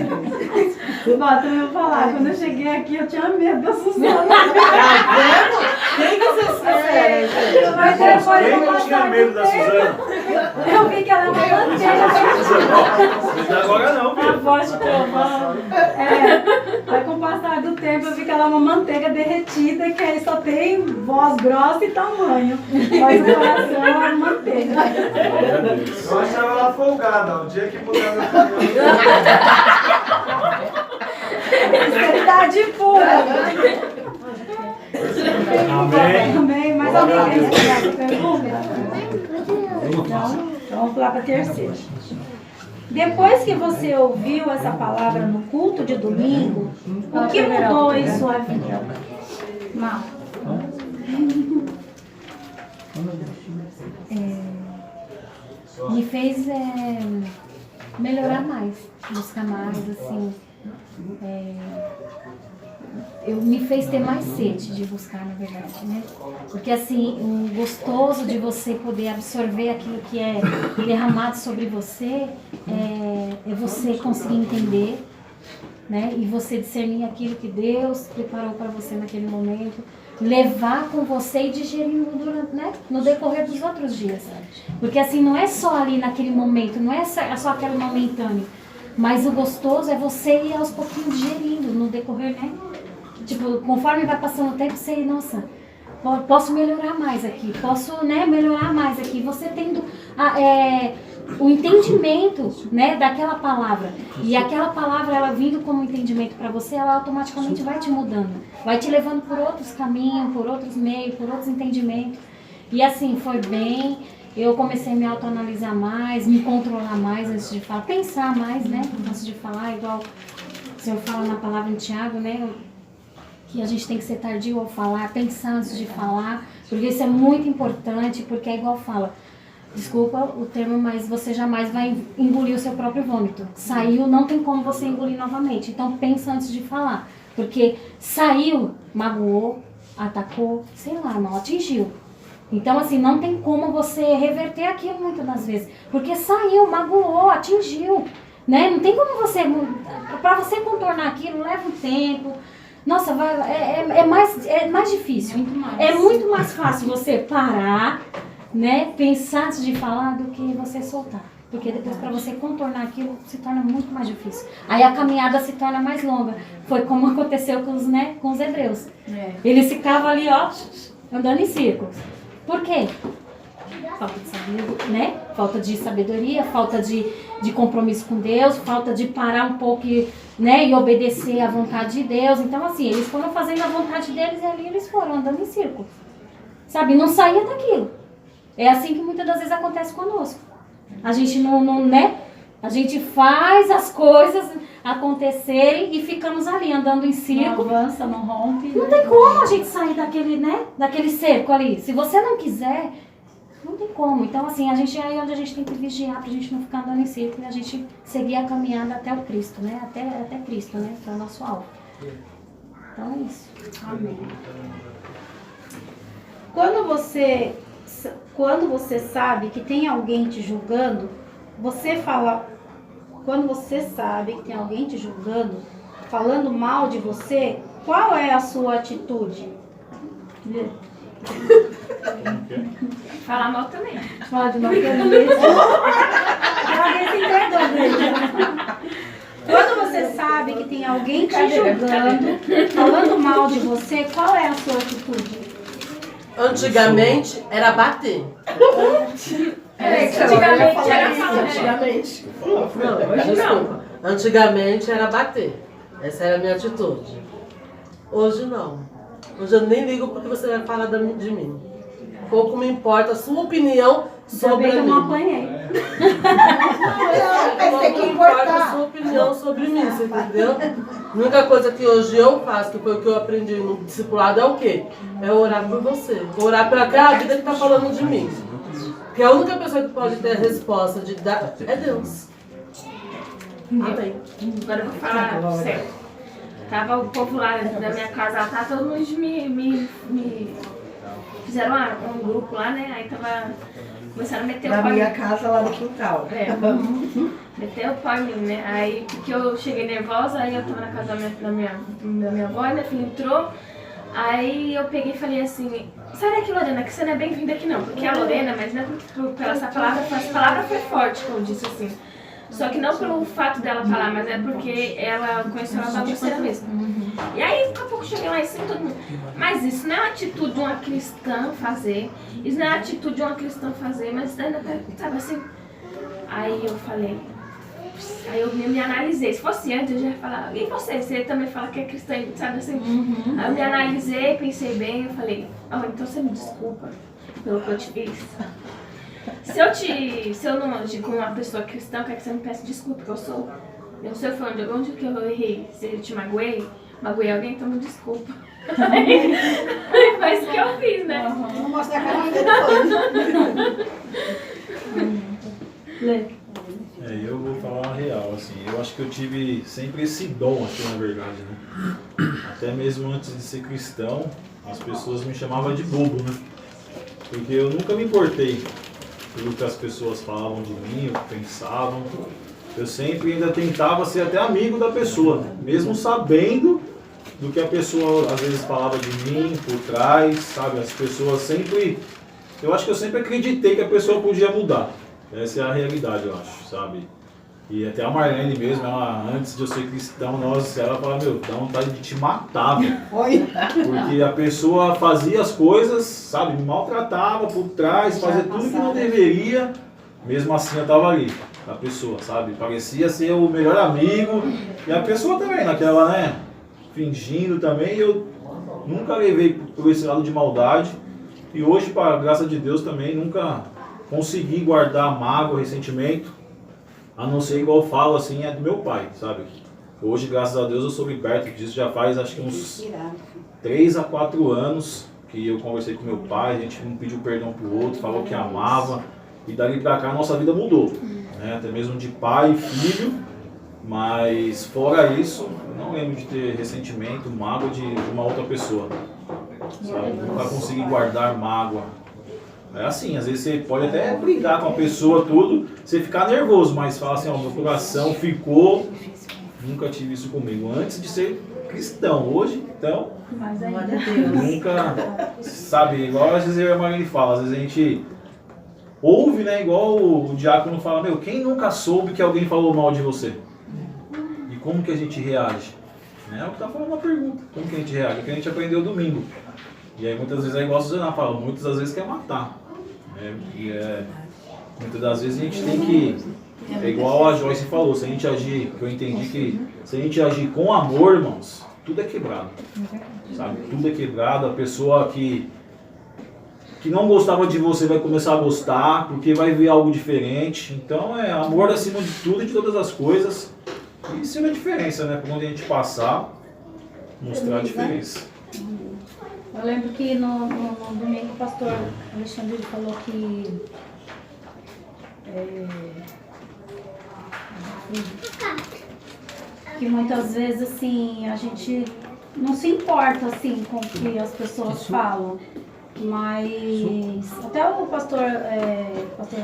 Bota, eu vou falar, quando eu cheguei aqui, eu tinha medo da Suzana. Tá vendo? Quem que você sincera? Mas depois Quem eu não tinha passar medo do da tempo, Suzana? eu vi que ela não manteve. Agora não, A Pedro. voz de trovão. Aí com o passar do tempo eu vi que ela é uma manteiga derretida, que aí só tem voz grossa e tamanho. Mas o coração é uma manteiga. Eu achava ela folgada, o dia que mudaram o cabelo. Sinceridade pura. Amém. Amém. Mas alguém quer explicar essa pergunta? Então, vamos pular para a terceira. Depois que você ouviu essa palavra no culto de domingo, o que mudou em sua vida? Mal. Me fez melhorar mais, buscar mais, assim. Me fez ter mais sede de buscar, na verdade, né? Porque assim, o gostoso de você poder absorver aquilo que é derramado sobre você é você conseguir entender né? E você discernir aquilo que Deus preparou para você naquele momento, levar com você e digerindo durante, né? No decorrer dos outros dias. Porque assim, não é só ali naquele momento, não é só aquele momentâneo, mas o gostoso é você ir aos pouquinhos digerindo no decorrer, né? Tipo, conforme vai passando o tempo, você, nossa, posso melhorar mais aqui, posso, né, melhorar mais aqui. Você tendo o entendimento, né, daquela palavra. E aquela palavra, ela vindo como entendimento para você, ela automaticamente vai te mudando. Vai te levando por outros caminhos, por outros meios, por outros entendimentos. E assim, foi bem. Eu comecei a me autoanalisar mais, me controlar mais antes de falar. Pensar mais, né, antes de falar. Igual o Senhor fala na palavra em Tiago, né, que a gente tem que ser tardio ao falar, pensar antes de falar. Porque isso é muito importante, porque é igual fala. Desculpa o termo, mas você jamais vai engolir o seu próprio vômito. Saiu, não tem como você engolir novamente. Então pensa antes de falar. Porque saiu, magoou, atacou, sei lá, não atingiu. Então assim, não tem como você reverter aquilo muitas das vezes. Porque saiu, magoou, atingiu. Né? Não tem como você... Para você contornar aquilo, leva um tempo. Nossa, é mais difícil. É muito mais fácil você parar, né, pensar antes de falar do que você soltar. Porque depois para você contornar aquilo se torna muito mais difícil. Aí a caminhada se torna mais longa. Foi como aconteceu com os hebreus. Eles ficavam ali, ó, andando em círculos. Por quê? Falta de sabedoria, né? Falta de sabedoria, falta de compromisso com Deus, falta de parar um pouco né, e obedecer à vontade de Deus. Então assim, eles foram fazendo a vontade deles e ali eles foram andando em círculos. Sabe, não saía daquilo. É assim que muitas das vezes acontece conosco. A gente não, né? A gente faz as coisas acontecerem e ficamos ali andando em círculo. Não avança, não rompe. Não tem como a gente sair daquele, né? Daquele cerco ali. Se você não quiser, não tem como. Então assim, a gente é onde a gente tem que vigiar pra gente não ficar andando em círculo e a gente seguir a caminhada até o Cristo, né? Até Cristo, né? Para o nosso alvo. Então é isso. Amém. Quando você sabe que tem alguém te julgando, você fala... Quando você sabe que tem alguém te julgando, falando mal de você, qual é a sua atitude? Falar mal também. Fala de mal também. Quando você sabe que tem alguém te julgando, falando mal de você, qual é a sua atitude? Antigamente era bater. Antigamente era falar. Antigamente. Não, desculpa. Antigamente era bater. Essa era a minha atitude. Hoje não. Hoje eu nem ligo porque você vai falar de mim. Pouco me importa a sua opinião sobre mim. Eu não apanhei. Pouco me importa a sua opinião sobre mim, você entendeu? A única coisa que hoje eu faço, que foi o que eu aprendi no discipulado, é o quê? É orar por você. Orar por aquela vida que está falando de mim. Porque a única pessoa que pode ter a resposta de dar é Deus. Amém. Agora eu vou falar sério. Tava o povo lá da minha casa, tá todo mundo me fizeram um grupo lá, né? Aí começaram a meter o pau. Na minha casa, lá no quintal. Meter o pau em mim, né? Aí, porque eu cheguei nervosa, aí eu tava na casa da minha avó, minha filha entrou. Aí eu peguei e falei assim, sai daqui, Lorena, que você não é bem-vinda aqui não. Porque a Lorena, mas não é pela essa palavra foi forte, como eu disse assim. Só que não pelo fato dela falar, mas é porque ela conheceu ela bagunceira mesmo. E aí, daqui a pouco eu cheguei lá e assim, todo mundo. Mas isso não é uma atitude de uma cristã fazer. Isso não é uma atitude de uma cristã fazer, mas ainda sabe assim. Aí eu falei. Aí eu me analisei. Se fosse antes, eu já ia falar. E você? Você também fala que é cristã, sabe assim? Aí eu me analisei, pensei bem, eu falei, então você me desculpa pelo que eu te fiz. Se eu não agir como uma pessoa cristã, eu quero que você me peça desculpa, porque eu sou. Eu sei onde que eu errei. Se eu te magoei alguém, então me desculpa. Aí foi isso que eu fiz, né? Não mostra a cara dele. Eu vou falar a real, assim, eu acho que eu tive sempre esse dom aqui, na verdade, né? Até mesmo antes de ser cristão, as pessoas me chamavam de bobo, né? Porque eu nunca me importei pelo que as pessoas falavam de mim, o que pensavam. eu sempre ainda tentava ser até amigo da pessoa, mesmo sabendo do que a pessoa às vezes falava de mim por trás, sabe? As pessoas sempre... Eu acho que eu sempre acreditei que a pessoa podia mudar. Essa é a realidade, eu acho, sabe? E até a Marlene mesmo, ela, antes de eu ser cristão, ela falava, meu, dá vontade de te matar, velho. Porque a pessoa fazia as coisas, sabe, me maltratava por trás, fazia tudo que não deveria, mesmo assim eu tava ali, a pessoa, sabe? Parecia ser o melhor amigo, e a pessoa também, naquela, né, fingindo também, eu nunca levei por esse lado de maldade, e hoje, para graça de Deus também, nunca consegui guardar mágoa, ressentimento, a não ser, igual eu falo, assim, é do meu pai, sabe? Hoje, graças a Deus, eu sou liberto disso. Já faz, acho que uns 3 a 4 anos que eu conversei com meu pai, a gente um pediu perdão pro outro, falou que amava. E dali pra cá, a nossa vida mudou. Né? Até mesmo de pai e filho. Mas, fora isso, eu não lembro de ter ressentimento, mágoa de uma outra pessoa. Sabe? Nunca consegui guardar mágoa. É assim, às vezes você pode até brigar com a pessoa, tudo, você ficar nervoso, mas fala assim, ó, meu coração ficou, nunca tive isso comigo, antes de ser cristão, hoje, então, nunca, sabe, igual às vezes a Marlene fala, às vezes a gente ouve, né, igual o diácono fala, meu, quem nunca soube que alguém falou mal de você? E como que a gente reage? É o que tá falando na pergunta, como que a gente reage? É o que a gente aprendeu domingo. E aí muitas vezes é igual a Suzana fala, muitas das vezes quer matar. Muitas das vezes a gente tem que, é igual a Joyce falou, se a gente agir, que eu entendi que se a gente agir com amor, irmãos, tudo é quebrado. Sabe? Tudo é quebrado, a pessoa que não gostava de você vai começar a gostar, porque vai ver algo diferente. Então é amor acima de tudo e de todas as coisas. E isso é a diferença, né? Por onde a gente passar, mostrar a diferença. Eu lembro que no domingo o pastor Alexandre falou que muitas vezes assim a gente não se importa assim com o que as pessoas falam, mas até o pastor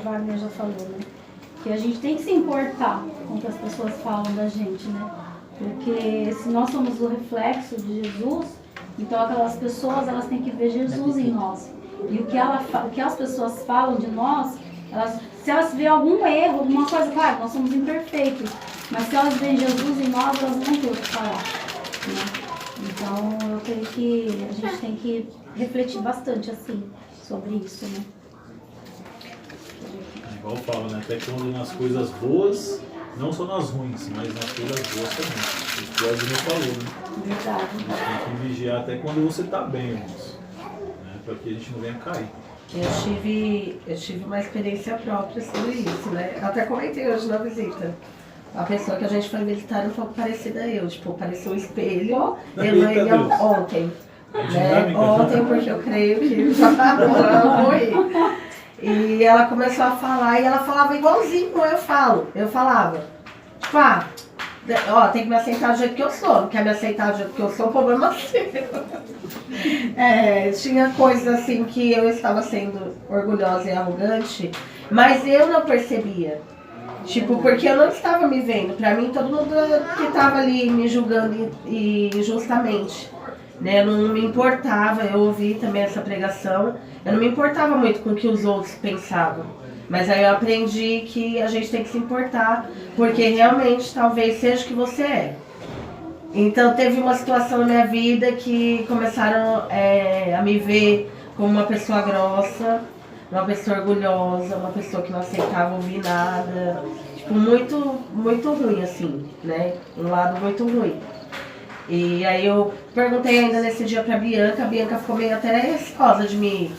Wagner já falou, né? Que a gente tem que se importar com o que as pessoas falam da gente, né? Porque se nós somos o reflexo de Jesus, então aquelas pessoas elas têm que ver Jesus em nós. E o que as pessoas falam de nós, se elas vêem algum erro, alguma coisa, claro, nós somos imperfeitos, mas se elas veem Jesus em nós, elas vão ter o que falar. Né? Então eu creio que a gente tem que refletir bastante assim sobre isso, né? Igual eu falo, né? Até quando nas coisas boas, não só nas ruins, mas nas coisas boas também. O que o Edmil falou, né? Verdade. Tem que vigiar até quando você tá bem, irmãos. Né? Para que a gente não venha cair. Eu tive uma experiência própria sobre isso, né? Eu até comentei hoje na visita. A pessoa que a gente foi visitar um pouco parecida a eu. Tipo, parecia um espelho. Ontem. Né? Ontem, porque eu creio que já morri. E ela começou a falar, e ela falava igualzinho como eu falo. Eu falava, tipo, tem que me aceitar do jeito que eu sou. Não quer me aceitar do jeito que eu sou, o problema é seu. Tinha coisas assim que eu estava sendo orgulhosa e arrogante, mas eu não percebia. Tipo, porque eu não estava me vendo. Pra mim, todo mundo que estava ali me julgando injustamente. Né? Eu não me importava, eu ouvi também essa pregação, eu não me importava muito com o que os outros pensavam. Mas aí eu aprendi que a gente tem que se importar, porque realmente talvez seja o que você é. Então teve uma situação na minha vida que começaram a me ver como uma pessoa grossa, uma pessoa orgulhosa, uma pessoa que não aceitava ouvir nada. Tipo, muito, muito ruim assim, né? Um lado muito ruim. E aí eu perguntei ainda nesse dia pra Bianca, a Bianca ficou meio até receosa de me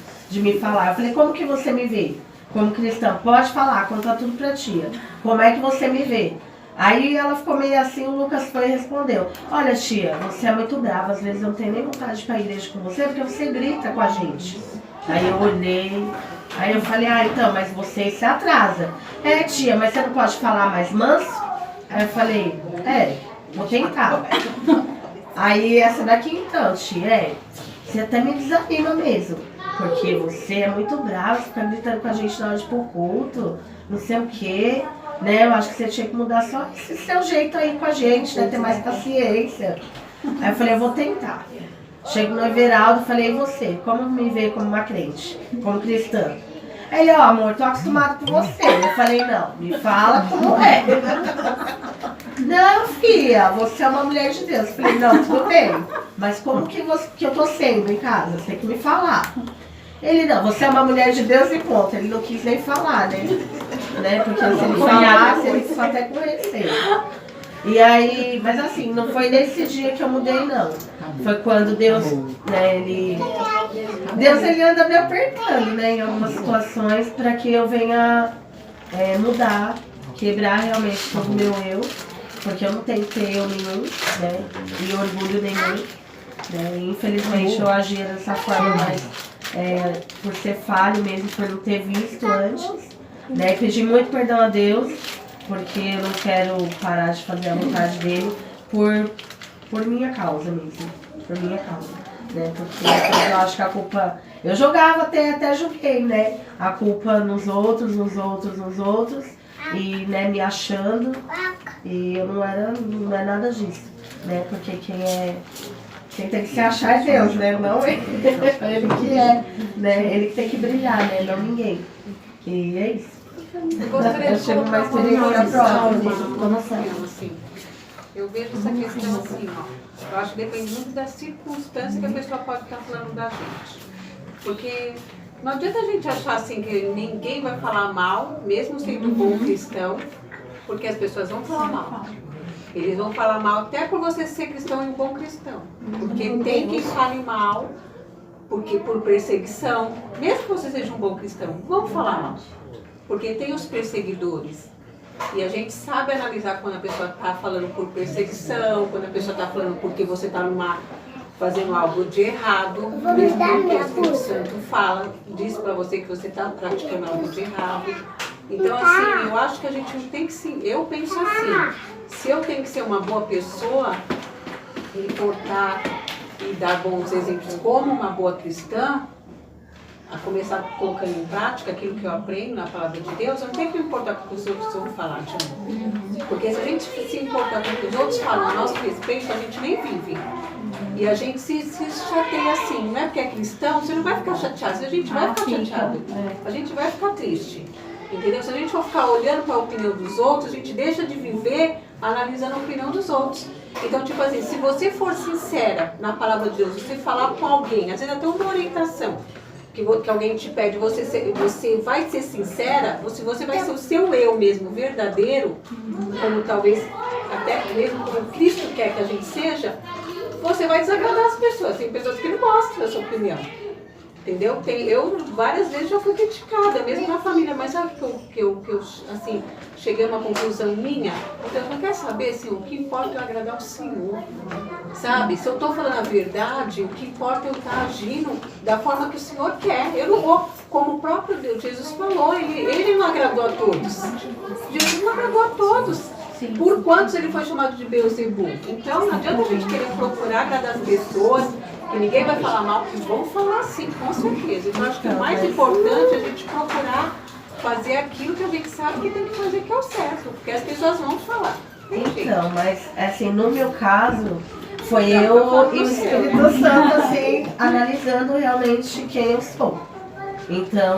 falar. Eu falei, como que você me vê? Como cristã? Pode falar, conta tudo pra tia. Como é que você me vê? Aí ela ficou meio assim, o Lucas foi e respondeu. Olha tia, você é muito brava, às vezes eu não tenho nem vontade de ir pra igreja com você, porque você grita com a gente. Aí eu olhei, aí eu falei, então, mas você se atrasa. Tia, mas você não pode falar mais manso? Aí eu falei, vou tentar. Aí essa daqui então, tia, você até me desanima mesmo, porque você é muito brava, você fica gritando com a gente na hora de ir pro culto, não sei o quê. né? Eu acho que você tinha que mudar só esse seu jeito aí com a gente, né? Ter mais paciência. Aí eu falei, eu vou tentar. Chego no Everaldo, falei, e você? Como me vê como uma crente? Como cristã? Aí ele, ó, amor, tô acostumado com você. Eu falei, não, me fala como é. Não, filha, você é uma mulher de Deus. Eu falei, não, tudo bem. Mas como que eu tô sendo em casa? Você tem que me falar. Ele, não, você é uma mulher de Deus e ponto. Ele não quis nem falar, né? Porque se ele falasse, ele ficou até com receio. E aí, mas assim, não foi nesse dia que eu mudei, não. Foi quando Deus, né, Deus ele anda me apertando, né, em algumas situações para que eu venha mudar, quebrar realmente todo o meu eu, porque eu não tenho que ter eu nenhum, né, e orgulho nenhum, né, e infelizmente eu agia dessa forma, mas por ser falho mesmo, por não ter visto antes, né, pedi muito perdão a Deus, porque eu não quero parar de fazer a vontade dele por minha causa mesmo, por minha causa, né, porque eu acho que a culpa, eu jogava até joguei, né, a culpa nos outros, e, né, me achando, e eu não é nada disso, né, porque quem tem que se achar é Deus, né, não ele, ele que né, ele que tem que brilhar, né, não ninguém, e é isso. Eu chego mais experiência própria. Assim. Eu vejo essa questão assim, ó. Eu acho que depende muito da circunstância que a pessoa pode estar falando da gente. Porque não adianta a gente achar assim que ninguém vai falar mal, mesmo sendo um bom cristão, porque as pessoas vão falar mal. Eles vão falar mal até por você ser cristão e um bom cristão. Porque tem quem fale mal, porque por perseguição, mesmo que você seja um bom cristão, vão falar mal. Porque tem os perseguidores. E a gente sabe analisar quando a pessoa está falando por perseguição, quando a pessoa está falando porque você está fazendo algo de errado, mesmo que o Espírito Santo fala, diz para você que você está praticando algo de errado. Então, assim, eu acho que a gente não tem que se... Eu penso assim, se eu tenho que ser uma boa pessoa, e portar e dar bons exemplos como uma boa cristã, a começar colocando em prática aquilo que eu aprendo na palavra de Deus, eu não tenho que me importar com o que os outros vão falar de mim. Porque se a gente se importar com o que os outros falam a nosso respeito, a gente nem vive. E a gente se chateia assim, não é porque é cristão, você não vai ficar chateado, a gente vai ficar chateado, a gente vai ficar triste. Entendeu? Se a gente for ficar olhando para a opinião dos outros, a gente deixa de viver analisando a opinião dos outros. Então, tipo assim, se você for sincera na palavra de Deus, você falar com alguém, às vezes até uma orientação, que alguém te pede, você vai ser sincera, você vai ser o seu eu mesmo, verdadeiro, como talvez até mesmo como Cristo quer que a gente seja, você vai desagradar as pessoas. Tem pessoas que não gostam da sua opinião, entendeu? Eu várias vezes já fui criticada, mesmo na família, mas sabe que eu assim, cheguei a uma conclusão minha? Então, não quer saber, assim, o que importa é eu agradar o Senhor, sabe? Se eu estou falando a verdade, o que importa é eu estar agindo da forma que o Senhor quer. Eu não vou, como o próprio Deus, Jesus falou, ele não agradou a todos. Jesus não agradou a todos. Por quantos ele foi chamado de Beelzebul? Então, não adianta a gente querer procurar agradar as pessoas, que ninguém vai falar mal, que vão falar sim, com certeza. Então, acho que o mais importante é a gente procurar fazer aquilo que a gente sabe que tem que fazer, que é o certo, porque as pessoas vão falar. Então, mas assim, no meu caso, foi eu e o Espírito Santo, assim, analisando realmente quem eu sou. Então,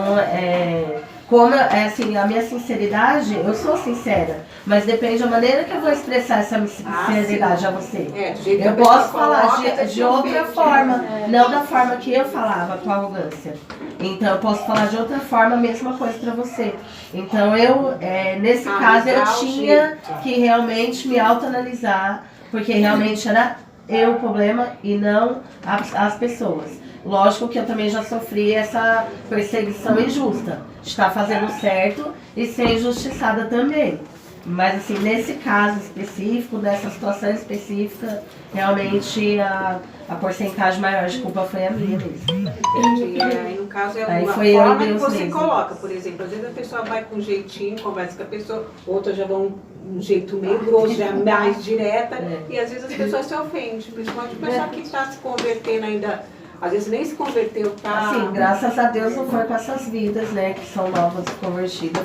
como assim, a minha sinceridade, eu sou sincera, mas depende da maneira que eu vou expressar essa sinceridade a você. Eu posso falar de outra forma, não da forma que eu falava, com arrogância. Então eu posso falar de outra forma a mesma coisa para você. Então eu, nesse caso, eu tinha que realmente me autoanalisar, porque realmente era eu o problema e não as pessoas. Lógico que eu também já sofri essa perseguição injusta, de estar fazendo certo e ser injustiçada também. Mas assim, nesse caso específico, nessa situação específica, realmente a porcentagem maior de culpa foi a minha mesmo. Entendi. Aí no caso é uma forma que você coloca, por exemplo, às vezes a pessoa vai com um jeitinho, conversa com a pessoa, outras já vão um jeito meio grosso, já mais direta, e às vezes as pessoas se ofendem, principalmente o pessoal que está se convertendo ainda. Às vezes nem se converteu, tá? Assim, graças a Deus não foi com essas vidas, né, que são novas convertidas,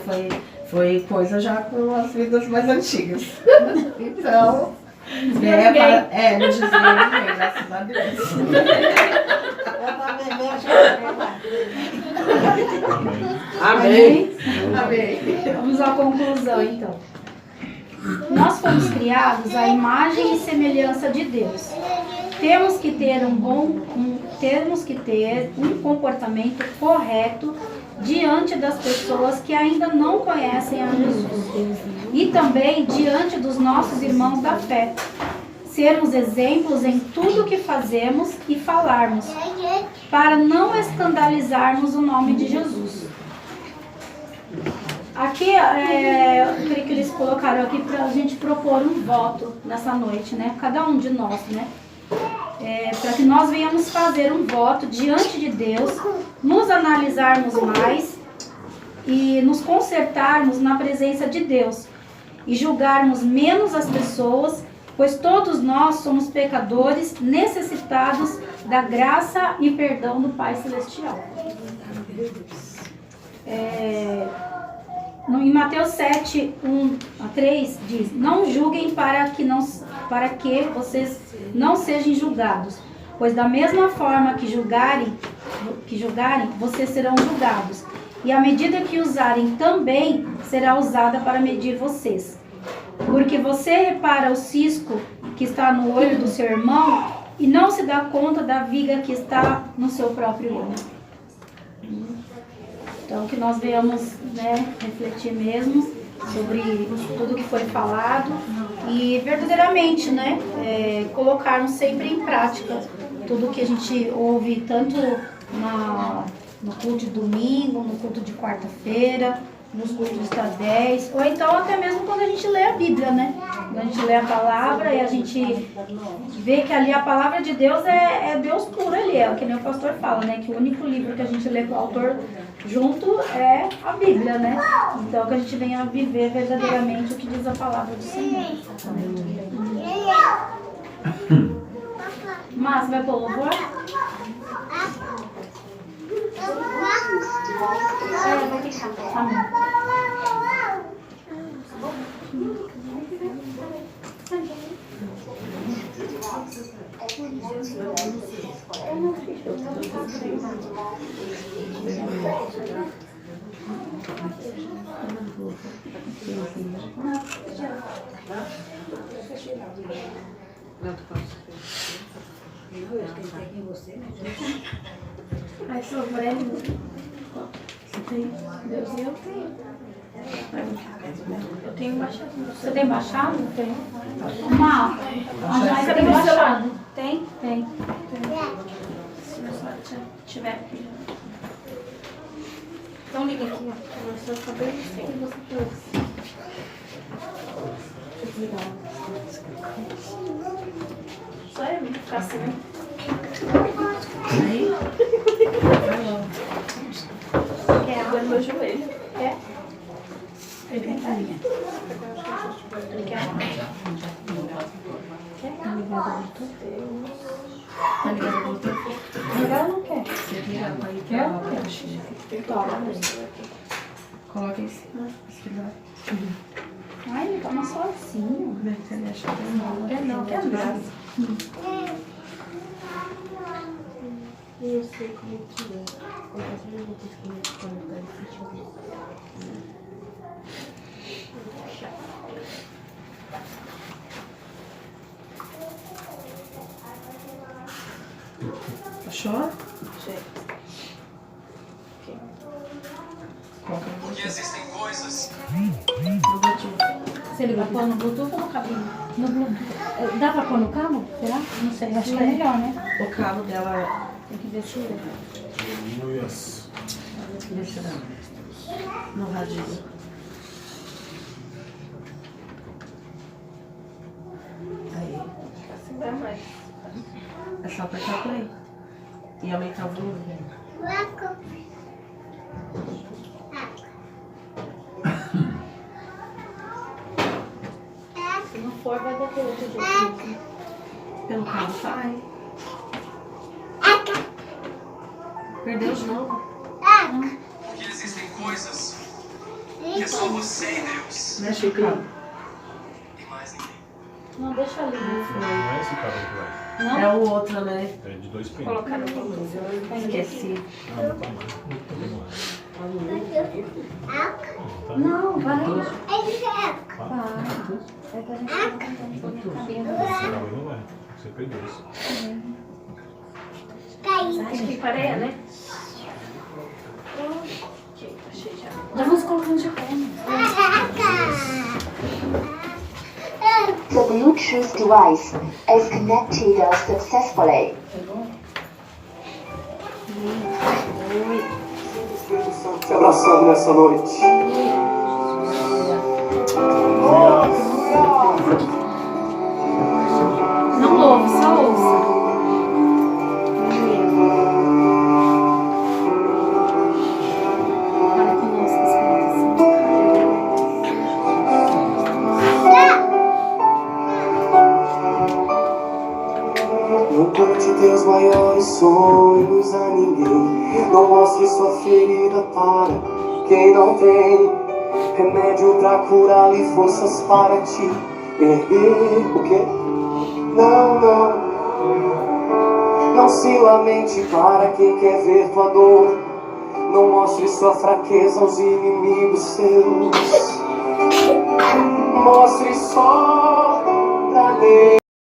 Foi coisa já com as vidas mais antigas. Então, não desviei ninguém, graças a Deus. Amém. Amém. Vamos à conclusão, então. Nós fomos criados à imagem e semelhança de Deus. Temos que ter um comportamento correto diante das pessoas que ainda não conhecem a Jesus e também diante dos nossos irmãos da fé. Sermos exemplos em tudo que fazemos e falarmos, para não escandalizarmos o nome de Jesus. Aqui, eu queria que eles colocaram aqui para a gente propor um voto nessa noite, né? Cada um de nós, né? Para que nós venhamos fazer um voto diante de Deus, nos analisarmos mais e nos consertarmos na presença de Deus e julgarmos menos as pessoas, pois todos nós somos pecadores necessitados da graça e perdão do Pai Celestial. Em Mateus 7, 1-3 diz: não julguem para que vocês não sejam julgados, pois da mesma forma que julgarem, vocês serão julgados, e a medida que usarem também será usada para medir vocês. Porque você repara o cisco que está no olho do seu irmão e não se dá conta da viga que está no seu próprio olho. Então, que nós venhamos, né, refletir mesmo sobre tudo que foi falado e verdadeiramente, né, colocarmos sempre em prática tudo que a gente ouve, tanto no culto de domingo, no culto de quarta-feira, nos cultos das 10, ou então até mesmo quando a gente lê a Bíblia, né? Quando a gente lê a palavra e a gente vê que ali a palavra de Deus é Deus puro ali, que nem o pastor fala, né? Que o único livro que a gente lê com o autor junto é a Bíblia, né? Então que a gente venha viver verdadeiramente o que diz a palavra do Senhor. Márcio, vai pôr o louvor? Vai deixar. Amém. Ai, sou branco. Você tem? Deus, eu tenho. Eu tenho baixado. Você tem baixado? Tenho. Você tem baixado? Tem? Tem. Se eu só tiver aqui. Então liga aqui, ó. Eu só acabei de ser que você trouxe. Só eu ficar assim, né? Aí. Quer água no meu joelho? Quer? Secretaria. Quer água? Quer? Tá ligado ao Bluetooth? Tá ligado ao Bluetooth? Ligar ou não quer? Quer ou não quer? Toma. Coloca em cima. Ai, ele toma sozinho. Não, quer abraço. Eu sei como que é. Eu vou ter que colocar esse tipo. Achou? Porque existem coisas. Você liga pôr no Bluetooth ou no cabinho? No Bluetooth. Dá pra pôr no cabo? Será? Não sei, acho que é melhor, né? O cabo dela Tem que ver se é. deixa no radinho. Aí. Assim dá mais. É só apertar o play. E aumentar o volume. Se não for, vai bater outro jeito. Pelo cabo sai. Perdeu de novo? Porque existem coisas que é só você e Deus. Né, Chico? E mais ninguém. Não, deixa ali. Não é esse cara que vai. Não? É o outro, né? É de 2 pinos. Colocar no volume. Esqueci. Ah, não tá mais. Não, vai. Vai. Vai. É que a gente tá tentando pôr no cabelo. Não, não vai. Você perdeu isso. Acho que pareia, né? Ok, tá cheio já. Já vamos colocando de pé. The Bluetooth device is connected successfully. Te abraçando nessa noite. Não ouve, só ouça. Fala conosco, Espírito Santo. Não conte teus maiores sonhos a ninguém. Não mostre sua ferida para quem não tem remédio pra curar e forças para te erguer. O quê? Não, não. Não se lamente para quem quer ver tua dor. Não mostre sua fraqueza aos inimigos seus.